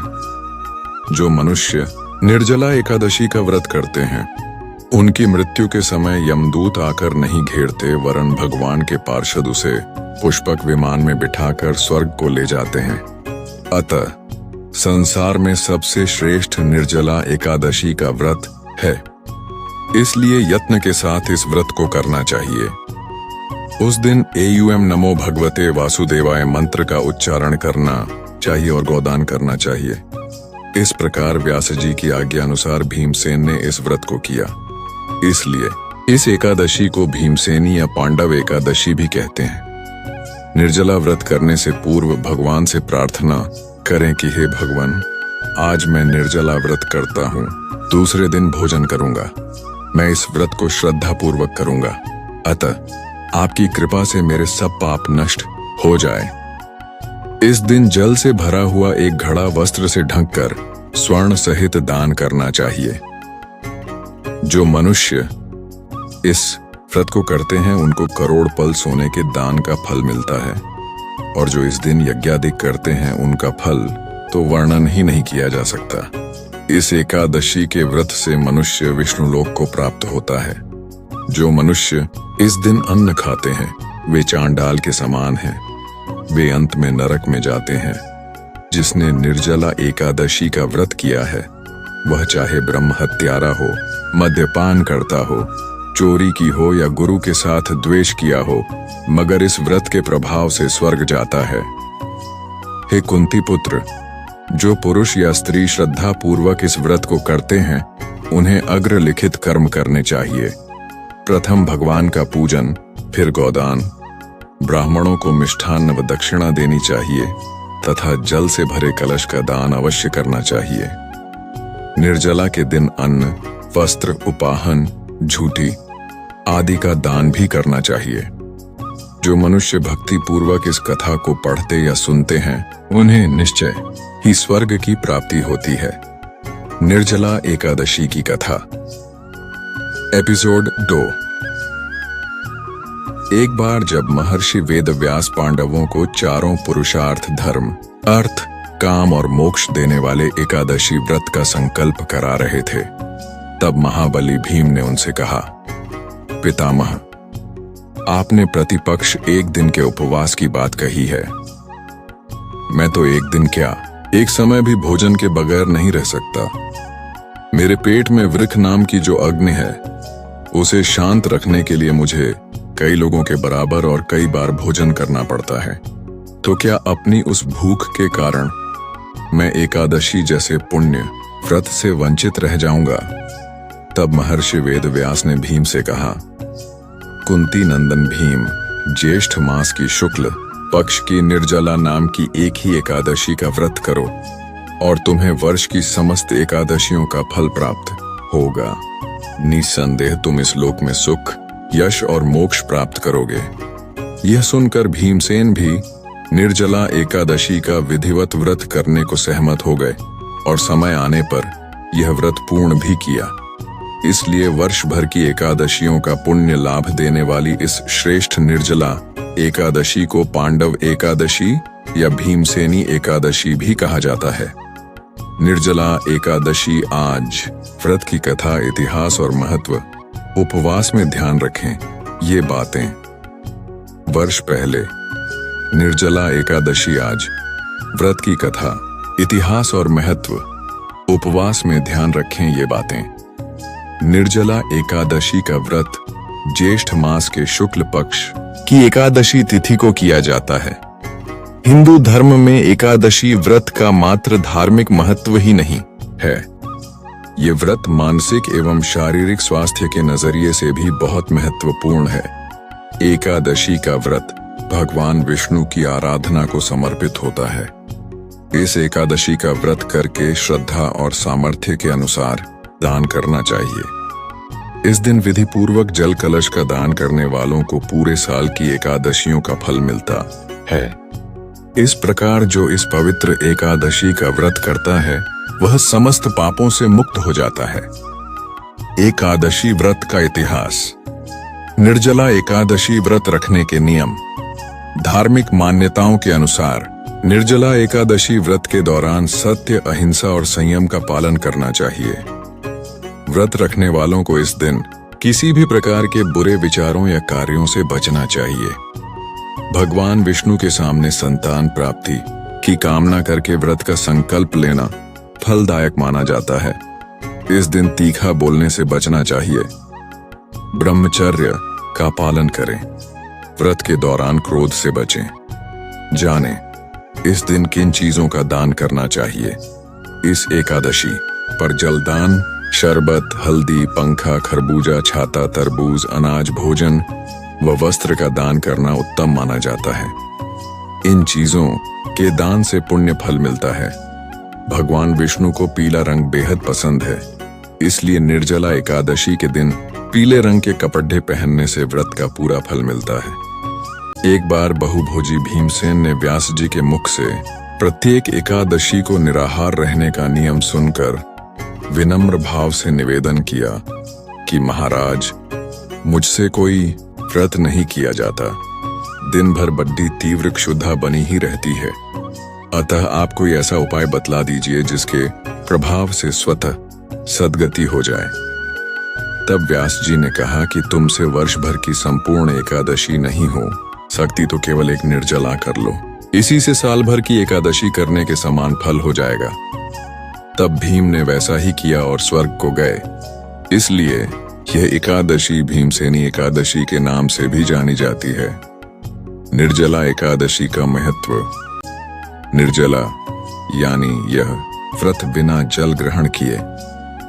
जो मनुष्य निर्जला एकादशी का व्रत करते हैं उनकी मृत्यु के समय यमदूत आकर नहीं घेरते, वरन भगवान के पार्षद उसे पुष्पक विमान में बिठाकर स्वर्ग को ले जाते हैं। अतः संसार में सबसे श्रेष्ठ निर्जला एकादशी का व्रत है। इसलिए यत्न के साथ इस व्रत को करना चाहिए। उस दिन एयूएम नमो भगवते वासुदेवाय मंत्र का उच्चारण करना चाहिए और गोदान करना चाहिए। इस प्रकार व्यास जी की आज्ञा अनुसार भीमसेन ने इस व्रत को किया। इसलिए इस एकादशी को भीमसेनी या पांडव एकादशी भी कहते हैं। निर्जला व्रत करने से पूर्व भगवान से प्रार्थना करें कि हे भगवान, आज मैं निर्जला व्रत करता हूँ, दूसरे दिन भोजन करूंगा। मैं इस व्रत को श्रद्धा पूर्वक करूंगा, अतः आपकी कृपा से मेरे सब पाप नष्ट हो जाए। इस दिन जल से भरा हुआ एक घड़ा वस्त्र से ढककर स्वर्ण सहित दान करना चाहिए। जो मनुष्य इस व्रत को करते हैं उनको करोड़ पल सोने के दान का फल मिलता है, और जो इस दिन यज्ञादि करते हैं उनका फल तो वर्णन ही नहीं किया जा सकता। इस एकादशी के व्रत से मनुष्य विष्णुलोक को प्राप्त होता है। जो मनुष्य इस दिन अन्न खाते हैं वे चांडाल के समान हैं, वे अंत में नरक में जाते हैं। जिसने निर्जला एकादशी का व्रत किया है वह चाहे ब्रह्म हत्यारा हो, मद्यपान करता हो, चोरी की हो या गुरु के साथ द्वेष किया हो, मगर इस व्रत के प्रभाव से स्वर्ग जाता है। हे कुंती पुत्र, जो पुरुष या स्त्री श्रद्धा पूर्वक इस व्रत को करते हैं उन्हें अग्रलिखित कर्म करने चाहिए। प्रथम भगवान का पूजन, फिर गोदान, ब्राह्मणों को मिष्ठान्न व दक्षिणा देनी चाहिए तथा जल से भरे कलश का दान अवश्य करना चाहिए। निर्जला के दिन अन्न, वस्त्र, उपाहन, झूठी आदि का दान भी करना चाहिए। जो मनुष्य भक्ति पूर्वक इस कथा को पढ़ते या सुनते हैं उन्हें निश्चय ही स्वर्ग की प्राप्ति होती है। निर्जला एकादशी की कथा। एपिसोड 2। एक बार जब महर्षि वेदव्यास पांडवों को चारों पुरुषार्थ, धर्म, अर्थ, काम और मोक्ष देने वाले एकादशी व्रत का संकल्प करा रहे थे, तब महाबली भीम ने उनसे कहा, पितामह, आपने प्रतिपक्ष एक दिन के उपवास की बात कही है। मैं तो एक दिन क्या, एक समय भी भोजन के बगैर नहीं रह सकता। मेरे पेट में वृक्ष नाम की जो अग्नि है उसे शांत रखने के लिए मुझे कई लोगों के बराबर और कई बार भोजन करना पड़ता है। तो क्या अपनी उस भूख के कारण मैं एकादशी जैसे पुण्य व्रत से वंचित रह जाऊंगा? तब महर्षि वेदव्यास ने भीम से कहा, कुंती नंदन भीम, ज्येष्ठ मास की शुक्ल पक्ष की निर्जला नाम की एक ही एकादशी का व्रत करो और तुम्हें वर्ष की समस्त एकादशियों का फल प्राप्त होगा। निसंदेह तुम इस लोक में सुख, यश और मोक्ष प्राप्त करोगे। यह सुनकर भीमसेन भी निर्जला एकादशी का विधिवत व्रत करने को सहमत हो गए और समय आने पर यह व्रत पूर्ण भी किया। इसलिए वर्ष भर की एकादशियों का पुण्य लाभ देने वाली इस श्रेष्ठ निर्जला एकादशी को पांडव एकादशी या भीमसेनी एकादशी भी कहा जाता है। निर्जला एकादशी आज व्रत की कथा, इतिहास और महत्व उपवास में ध्यान रखें ये बातें। वर्ष पहले निर्जला एकादशी आज व्रत की कथा, इतिहास और महत्व उपवास में ध्यान रखें ये बातें। निर्जला एकादशी का व्रत ज्येष्ठ मास के शुक्ल पक्ष कि एकादशी तिथि को किया जाता है। हिंदू धर्म में एकादशी व्रत का मात्र धार्मिक महत्व ही नहीं है, ये व्रत मानसिक एवं शारीरिक स्वास्थ्य के नजरिए से भी बहुत महत्वपूर्ण है। एकादशी का व्रत भगवान विष्णु की आराधना को समर्पित होता है। इस एकादशी का व्रत करके श्रद्धा और सामर्थ्य के अनुसार दान करना चाहिए। इस दिन विधि पूर्वक जल कलश का दान करने वालों को पूरे साल की एकादशियों का फल मिलता है। इस प्रकार जो इस पवित्र एकादशी का व्रत करता है वह समस्त पापों से मुक्त हो जाता है। एकादशी व्रत का इतिहास। निर्जला एकादशी व्रत रखने के नियम। धार्मिक मान्यताओं के अनुसार निर्जला एकादशी व्रत के दौरान सत्य, अहिंसा और संयम का पालन करना चाहिए। व्रत रखने वालों को इस दिन किसी भी प्रकार के बुरे विचारों या कार्यों से बचना चाहिए। भगवान विष्णु के सामने संतान प्राप्ति की कामना करके व्रत का संकल्प लेना फलदायक माना जाता है। इस दिन तीखा बोलने से बचना चाहिए। ब्रह्मचर्य का पालन करें। व्रत के दौरान क्रोध से बचें। जानें इस दिन किन चीजों का दान करना चाहिए। इस एकादशी पर जलदान, शरबत, हल्दी, पंखा, खरबूजा, छाता, तरबूज, अनाज, भोजन व वस्त्र का दान करना उत्तम माना जाता है। इन चीजों के दान से पुण्य फल मिलता है। भगवान विष्णु को पीला रंग बेहद पसंद है, इसलिए निर्जला एकादशी के दिन पीले रंग के कपड़े पहनने से व्रत का पूरा फल मिलता है। एक बार बहुभोजी भीमसेन ने व्यास जी के मुख से प्रत्येक एकादशी को निराहार रहने का नियम सुनकर विनम्र भाव से निवेदन किया कि महाराज, मुझसे कोई व्रत नहीं किया जाता। दिन भर बड्डी तीव्र क्षुधा बनी ही रहती है, अतः आप कोई ऐसा उपाय बतला दीजिए जिसके प्रभाव से स्वतः सद्गति हो जाए। तब व्यास जी ने कहा कि तुमसे वर्ष भर की संपूर्ण एकादशी नहीं हो सकती तो केवल एक निर्जला कर लो, इसी से साल भर की एकादशी करने के समान फल हो जाएगा। तब भीम ने वैसा ही किया और स्वर्ग को गए। इसलिए यह एकादशी भीमसेनी एकादशी के नाम से भी जानी जाती है। निर्जला एकादशी का महत्व। निर्जला यानी यह व्रत बिना जल ग्रहण किए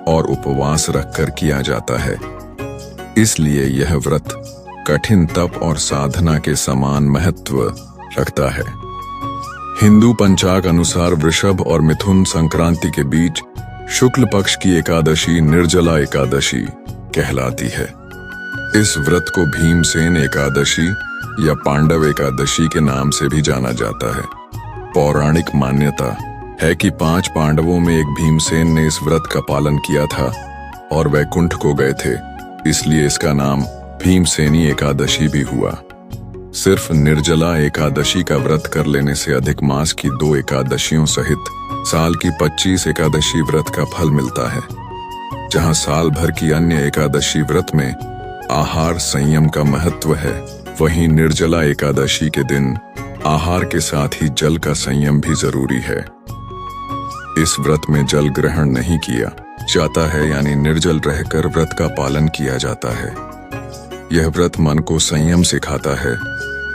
और उपवास रखकर किया जाता है, इसलिए यह व्रत कठिन तप और साधना के समान महत्व रखता है। हिंदू पंचांग अनुसार वृषभ और मिथुन संक्रांति के बीच शुक्ल पक्ष की एकादशी निर्जला एकादशी कहलाती है। इस व्रत को भीमसेन एकादशी या पांडव एकादशी के नाम से भी जाना जाता है। पौराणिक मान्यता है कि 5 पांडवों में एक भीमसेन ने इस व्रत का पालन किया था और वैकुंठ को गए थे, इसलिए इसका नाम भीमसेनी एकादशी भी हुआ। सिर्फ निर्जला एकादशी का व्रत कर लेने से अधिक मास की 2 एकादशियों सहित साल की 25 एकादशी व्रत का फल मिलता है। जहां साल भर की अन्य एकादशी व्रत में आहार संयम का महत्व है, वहीं निर्जला एकादशी के दिन आहार के साथ ही जल का संयम भी जरूरी है। इस व्रत में जल ग्रहण नहीं किया जाता है, यानी निर्जल रहकर व्रत का पालन किया जाता है। यह व्रत मन को संयम सिखाता है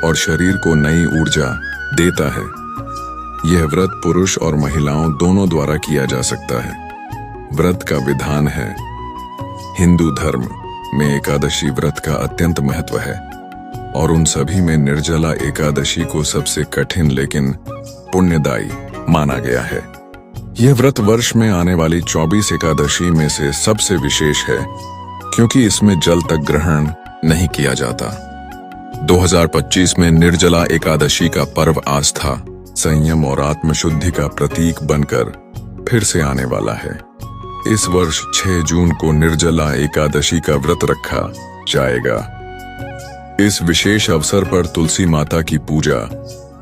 और शरीर को नई ऊर्जा देता है। यह व्रत पुरुष और महिलाओं दोनों द्वारा किया जा सकता है। व्रत का विधान है। हिंदू धर्म में एकादशी व्रत का अत्यंत महत्व है और उन सभी में निर्जला एकादशी को सबसे कठिन लेकिन पुण्यदायी माना गया है। यह व्रत वर्ष में आने वाली 24 एकादशी में से सबसे विशेष है, क्योंकि इसमें जल तक ग्रहण नहीं किया जाता। 2025 में निर्जला एकादशी का पर्व आस्था, संयम और आत्मशुद्धि का प्रतीक बनकर फिर से आने वाला है। इस वर्ष 6 जून को निर्जला एकादशी का व्रत रखा जाएगा। इस विशेष अवसर पर तुलसी माता की पूजा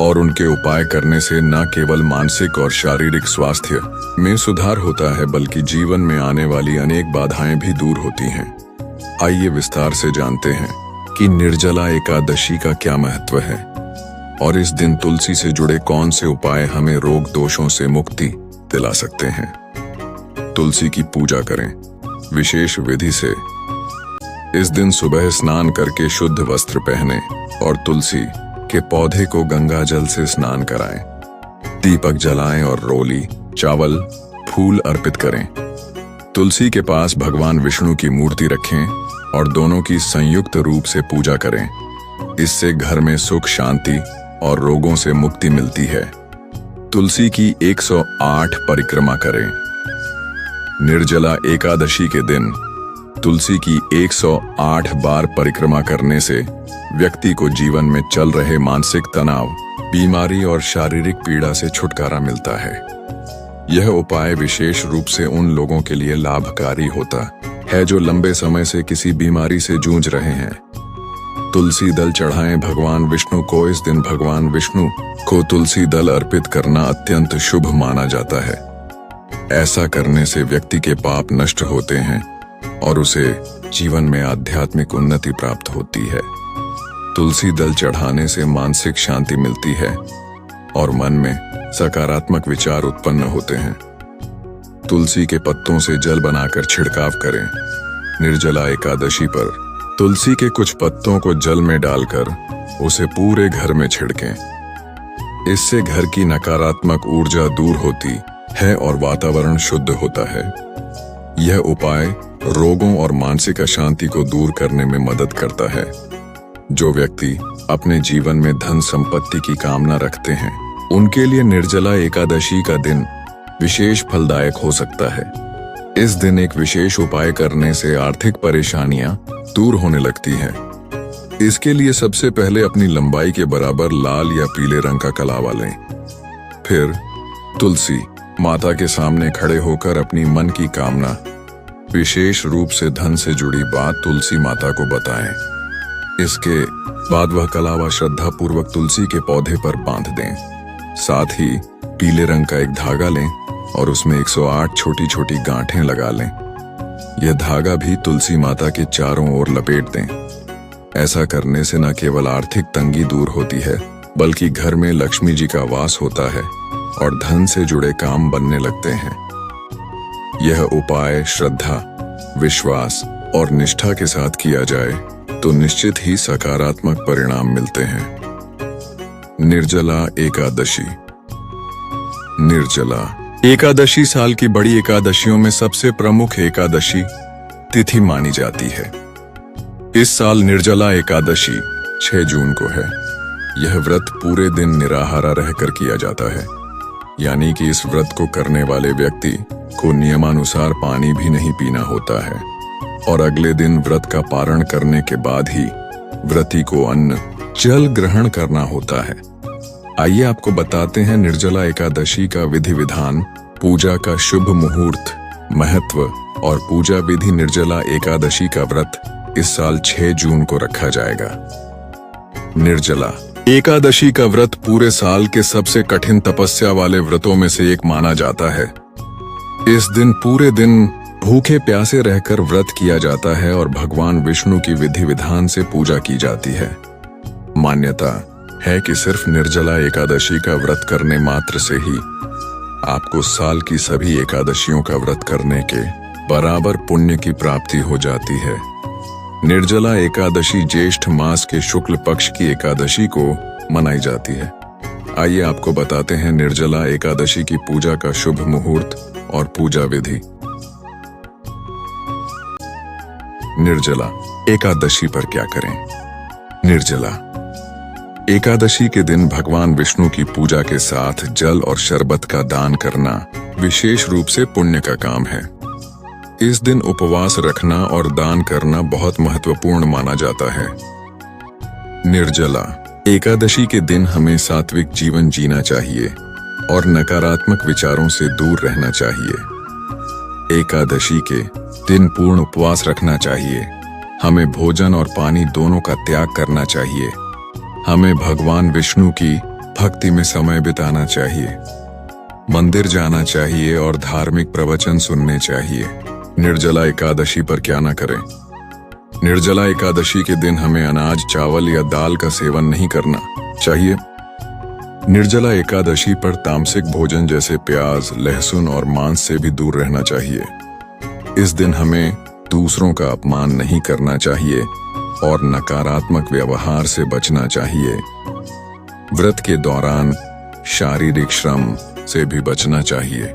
और उनके उपाय करने से न केवल मानसिक और शारीरिक स्वास्थ्य में सुधार होता है, बल्कि जीवन में आने वाली अनेक बाधाएं भी दूर होती हैं। आइए विस्तार से जानते हैं कि निर्जला एकादशी का क्या महत्व है और इस दिन तुलसी से जुड़े कौन से उपाय हमें रोग दोषों से मुक्ति दिला सकते हैं। तुलसी की पूजा करें विशेष विधि से। इस दिन सुबह स्नान करके शुद्ध वस्त्र पहने और तुलसी के पौधे को गंगा जल से स्नान कराएं। दीपक जलाएं और रोली, चावल, फूल अर्पित करें। तुलसी के पास भगवान विष्णु की मूर्ति रखें और दोनों की संयुक्त रूप से पूजा करें। इससे घर में सुख, शांति और रोगों से मुक्ति मिलती है। तुलसी की 108 परिक्रमा करें। निर्जला एकादशी के दिन तुलसी की 108 बार परिक्रमा करने से व्यक्ति को जीवन में चल रहे मानसिक तनाव, बीमारी और शारीरिक पीड़ा से छुटकारा मिलता है। यह उपाय विशेष रूप से उन लोगों के लिए लाभकारी होता है जो लंबे समय से किसी बीमारी से जूझ रहे हैं। तुलसी दल चढ़ाएं भगवान विष्णु को। इस दिन भगवान विष्णु को तुलसी दल अर्पित करना अत्यंत शुभ माना जाता है। ऐसा करने से व्यक्ति के पाप नष्ट होते हैं और उसे जीवन में आध्यात्मिक उन्नति प्राप्त होती है। तुलसी दल चढ़ाने से मानसिक शांति मिलती है और मन में सकारात्मक विचार उत्पन्न होते हैं। तुलसी के पत्तों से जल बनाकर छिड़काव करें। निर्जला एकादशी पर तुलसी के कुछ पत्तों को जल में डालकर उसे पूरे घर में छिड़कें। इससे घर की नकारात्मक ऊर्जा दूर होती है और वातावरण शुद्ध होता है। यह उपाय रोगों और मानसिक अशांति को दूर करने में मदद करता है। जो व्यक्ति अपने जीवन में धन संपत्ति की कामना रखते हैं, उनके लिए निर्जला एकादशी का दिन विशेष फलदायक हो सकता है। इस दिन एक विशेष उपाय करने से आर्थिक परेशानियां दूर होने लगती हैं। इसके लिए सबसे पहले अपनी लंबाई के बराबर लाल या पीले रंग का कलावा लें। फिर तुलसी माता के सामने खड़े होकर अपनी मन की कामना, विशेष रूप से धन से जुड़ी बात तुलसी माता को बताएं। इसके बाद वह कलावा श्रद्धा पूर्वक तुलसी के पौधे पर बांध दें। साथ ही पीले रंग का एक धागा लें और उसमें 108 छोटी छोटी गांठें लगा लें। यह धागा भी तुलसी माता के चारों ओर लपेट दें। ऐसा करने से न केवल आर्थिक तंगी दूर होती है, बल्कि घर में लक्ष्मी जी का वास होता है और धन से जुड़े काम बनने लगते हैं। यह उपाय श्रद्धा, विश्वास और निष्ठा के साथ किया जाए तो निश्चित ही सकारात्मक परिणाम मिलते हैं। निर्जला एकादशी। निर्जला एकादशी साल की बड़ी एकादशियों में सबसे प्रमुख एकादशी तिथि मानी जाती है। इस साल निर्जला एकादशी 6 जून को है। यह व्रत पूरे दिन निराहारा रहकर किया जाता है, यानी कि इस व्रत को करने वाले व्यक्ति को नियमानुसार पानी भी नहीं पीना होता है और अगले दिन व्रत का पारण करने के बाद ही व्रती को अन्न जल ग्रहण करना होता है। आइए आपको बताते हैं निर्जला एकादशी का विधि विधान, पूजा का शुभ मुहूर्त, महत्व और पूजा विधि। निर्जला एकादशी का व्रत इस साल 6 जून को रखा जाएगा। निर्जला एकादशी का व्रत पूरे साल के सबसे कठिन तपस्या वाले व्रतों में से एक माना जाता है। इस दिन पूरे दिन भूखे प्यासे रहकर व्रत किया जाता है और भगवान विष्णु की विधि विधान से पूजा की जाती है। मान्यता है कि सिर्फ निर्जला एकादशी का व्रत करने मात्र से ही आपको साल की सभी एकादशियों का व्रत करने के बराबर पुण्य की प्राप्ति हो जाती है। निर्जला एकादशी ज्येष्ठ मास के शुक्ल पक्ष की एकादशी को मनाई जाती है। आइए आपको बताते हैं निर्जला एकादशी की पूजा का शुभ मुहूर्त और पूजा विधि। निर्जला एकादशी पर क्या करें? निर्जला एकादशी के दिन भगवान विष्णु की पूजा के साथ जल और शरबत का दान करना विशेष रूप से पुण्य का काम है। इस दिन उपवास रखना और दान करना बहुत महत्वपूर्ण माना जाता है। निर्जला एकादशी के दिन हमें सात्विक जीवन जीना चाहिए और नकारात्मक विचारों से दूर रहना चाहिए। एकादशी के दिन पूर्ण उपवास रखना चाहिए। हमें भोजन और पानी दोनों का त्याग करना चाहिए। हमें भगवान विष्णु की भक्ति में समय बिताना चाहिए। मंदिर जाना चाहिए और धार्मिक प्रवचन सुनने चाहिए। निर्जला एकादशी पर क्या न करें? निर्जला एकादशी के दिन हमें अनाज, चावल या दाल का सेवन नहीं करना चाहिए। निर्जला एकादशी पर तामसिक भोजन जैसे प्याज, लहसुन और मांस से भी दूर रहना चाहिए। इस दिन हमें दूसरों का अपमान नहीं करना चाहिए और नकारात्मक व्यवहार से बचना चाहिए। व्रत के दौरान शारीरिक श्रम से भी बचना चाहिए।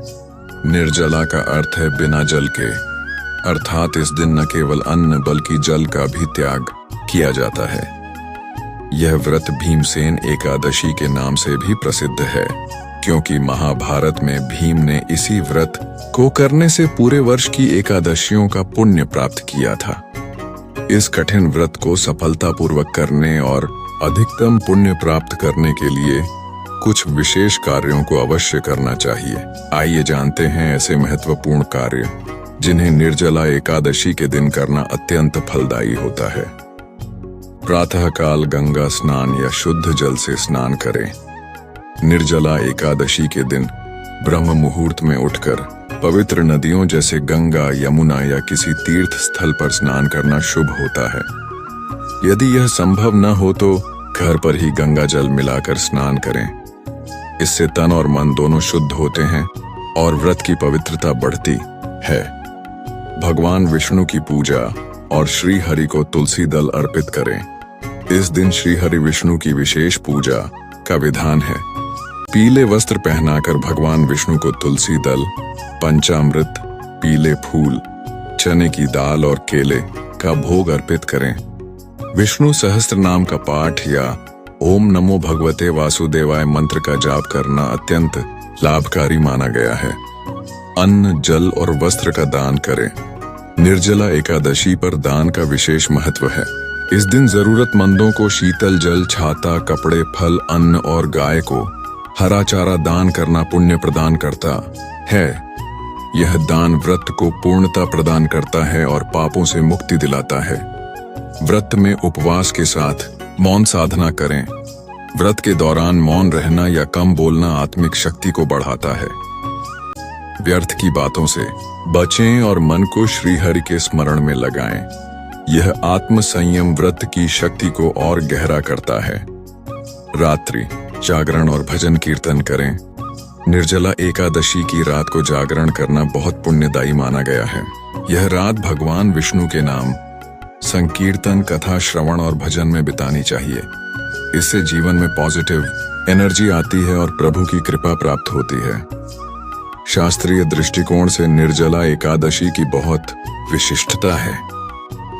निर्जला का अर्थ है बिना जल के, अर्थात इस दिन न केवल अन्न बल्कि जल का भी त्याग किया जाता है। यह व्रत भीमसेन एकादशी के नाम से भी प्रसिद्ध है, क्योंकि महाभारत में भीम ने इसी व्रत को करने से पूरे वर्ष की एकादशियों का पुण्य प्राप्त किया था। इस कठिन व्रत को सफलतापूर्वक करने और अधिकतम पुण्य प्राप्त करने के लिए कुछ विशेष कार्यों को अवश्य करना चाहिए। आइए जानते हैं ऐसे महत्वपूर्ण कार्य जिन्हें निर्जला एकादशी के दिन करना अत्यंत फलदायी होता है। प्रातःकाल गंगा स्नान या शुद्ध जल से स्नान करें। निर्जला एकादशी के दिन ब्रह्म मुहूर्त में उठकर पवित्र नदियों जैसे गंगा, यमुना या किसी तीर्थ स्थल पर स्नान करना शुभ होता है। यदि यह संभव न हो तो घर पर ही गंगा जल मिलाकर स्नान करें। इससे तन और मन दोनों शुद्ध होते हैं और व्रत की पवित्रता बढ़ती है। भगवान विष्णु की पूजा और श्री हरि को तुलसी दल अर्पित करें। इस दिन श्री हरि विष्णु की विशेष पूजा का विधान है। पीले वस्त्र पहनाकर भगवान विष्णु को तुलसी दल, पंचामृत, पीले फूल, चने की दाल और केले का भोग अर्पित करें। विष्णु सहस्त्र नाम का पाठ या ओम नमो भगवते वासुदेवाय मंत्र का जाप करना अत्यंत लाभकारी माना गया है। अन्न, जल और वस्त्र का दान करें। निर्जला एकादशी पर दान का विशेष महत्व है। इस दिन जरूरतमंदों को शीतल जल, छाता, कपड़े, फल, अन्न और गाय को हरा चारा दान करना पुण्य प्रदान करता है। यह दान व्रत को पूर्णता प्रदान करता है और पापों से मुक्ति दिलाता है। व्रत में उपवास के साथ मौन साधना करें। व्रत के दौरान मौन रहना या कम बोलना आत्मिक शक्ति को बढ़ाता है। व्यर्थ की बातों से बचें और मन को श्रीहरि के स्मरण में लगाएं। यह आत्म संयम व्रत की शक्ति को और गहरा करता है। रात्रि जागरण और भजन कीर्तन करें। निर्जला एकादशी की रात को जागरण करना बहुत पुण्यदायी माना गया है। यह रात भगवान विष्णु के नाम संकीर्तन, कथा श्रवण और भजन में बितानी चाहिए। इससे जीवन में पॉजिटिव एनर्जी आती है और प्रभु की कृपा प्राप्त होती है। शास्त्रीय दृष्टिकोण से निर्जला एकादशी की बहुत विशिष्टता है।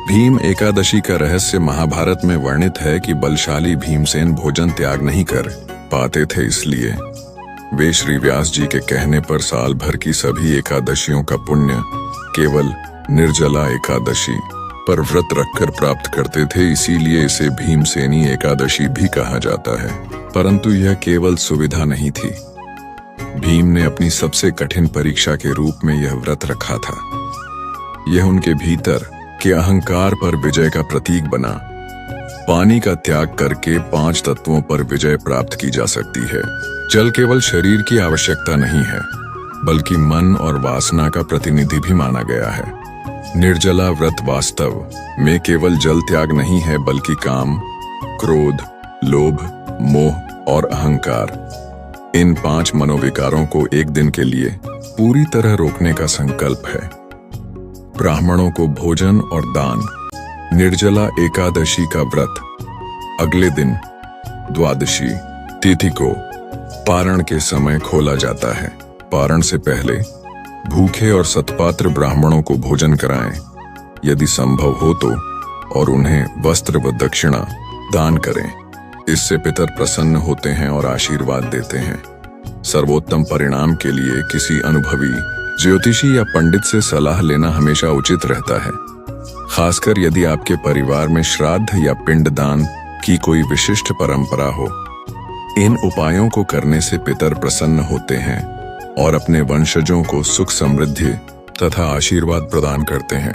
भीम एकादशी का रहस्य महाभारत में वर्णित है कि बलशाली भीमसेन भोजन त्याग नहीं कर पाते थे, इसलिए वे श्री व्यास जी के कहने पर साल भर की सभी एकादशियों का पुण्य केवल निर्जला एकादशी पर व्रत रखकर प्राप्त करते थे। इसीलिए इसे भीमसेनी एकादशी भी कहा जाता है। परंतु यह केवल सुविधा नहीं थी। भीम ने अपनी सबसे कठिन परीक्षा के रूप में यह व्रत रखा था। यह उनके भीतर के अहंकार पर विजय का प्रतीक बना। पानी का त्याग करके 5 तत्वों पर विजय प्राप्त की जा सकती है। जल केवल शरीर की आवश्यकता नहीं है, बल्कि मन और वासना का प्रतिनिधि भी माना गया है। निर्जला व्रत वास्तव में केवल जल त्याग नहीं है, बल्कि काम, क्रोध, लोभ, मोह और अहंकार, इन 5 मनोविकारों को एक दिन के लिए पूरी तरह रोकने का संकल्प है। ब्राह्मणों को भोजन और दान। निर्जला एकादशी का व्रत अगले दिन द्वादशी तिथि को पारण के समय खोला जाता है। पारण से पहले भूखे और सत्पात्र ब्राह्मणों को भोजन कराएं, यदि संभव हो तो, और उन्हें वस्त्र व दक्षिणा दान करें। इससे पितर प्रसन्न होते हैं और आशीर्वाद देते हैं। सर्वोत्तम परिणाम के लिए किसी अनुभवी ज्योतिषी या पंडित से सलाह लेना हमेशा उचित रहता है, खासकर यदि आपके परिवार में श्राद्ध या पिंडदान की कोई विशिष्ट परंपरा हो। इन उपायों को करने से पितर प्रसन्न होते हैं और अपने वंशजों को सुख, समृद्धि तथा आशीर्वाद प्रदान करते हैं।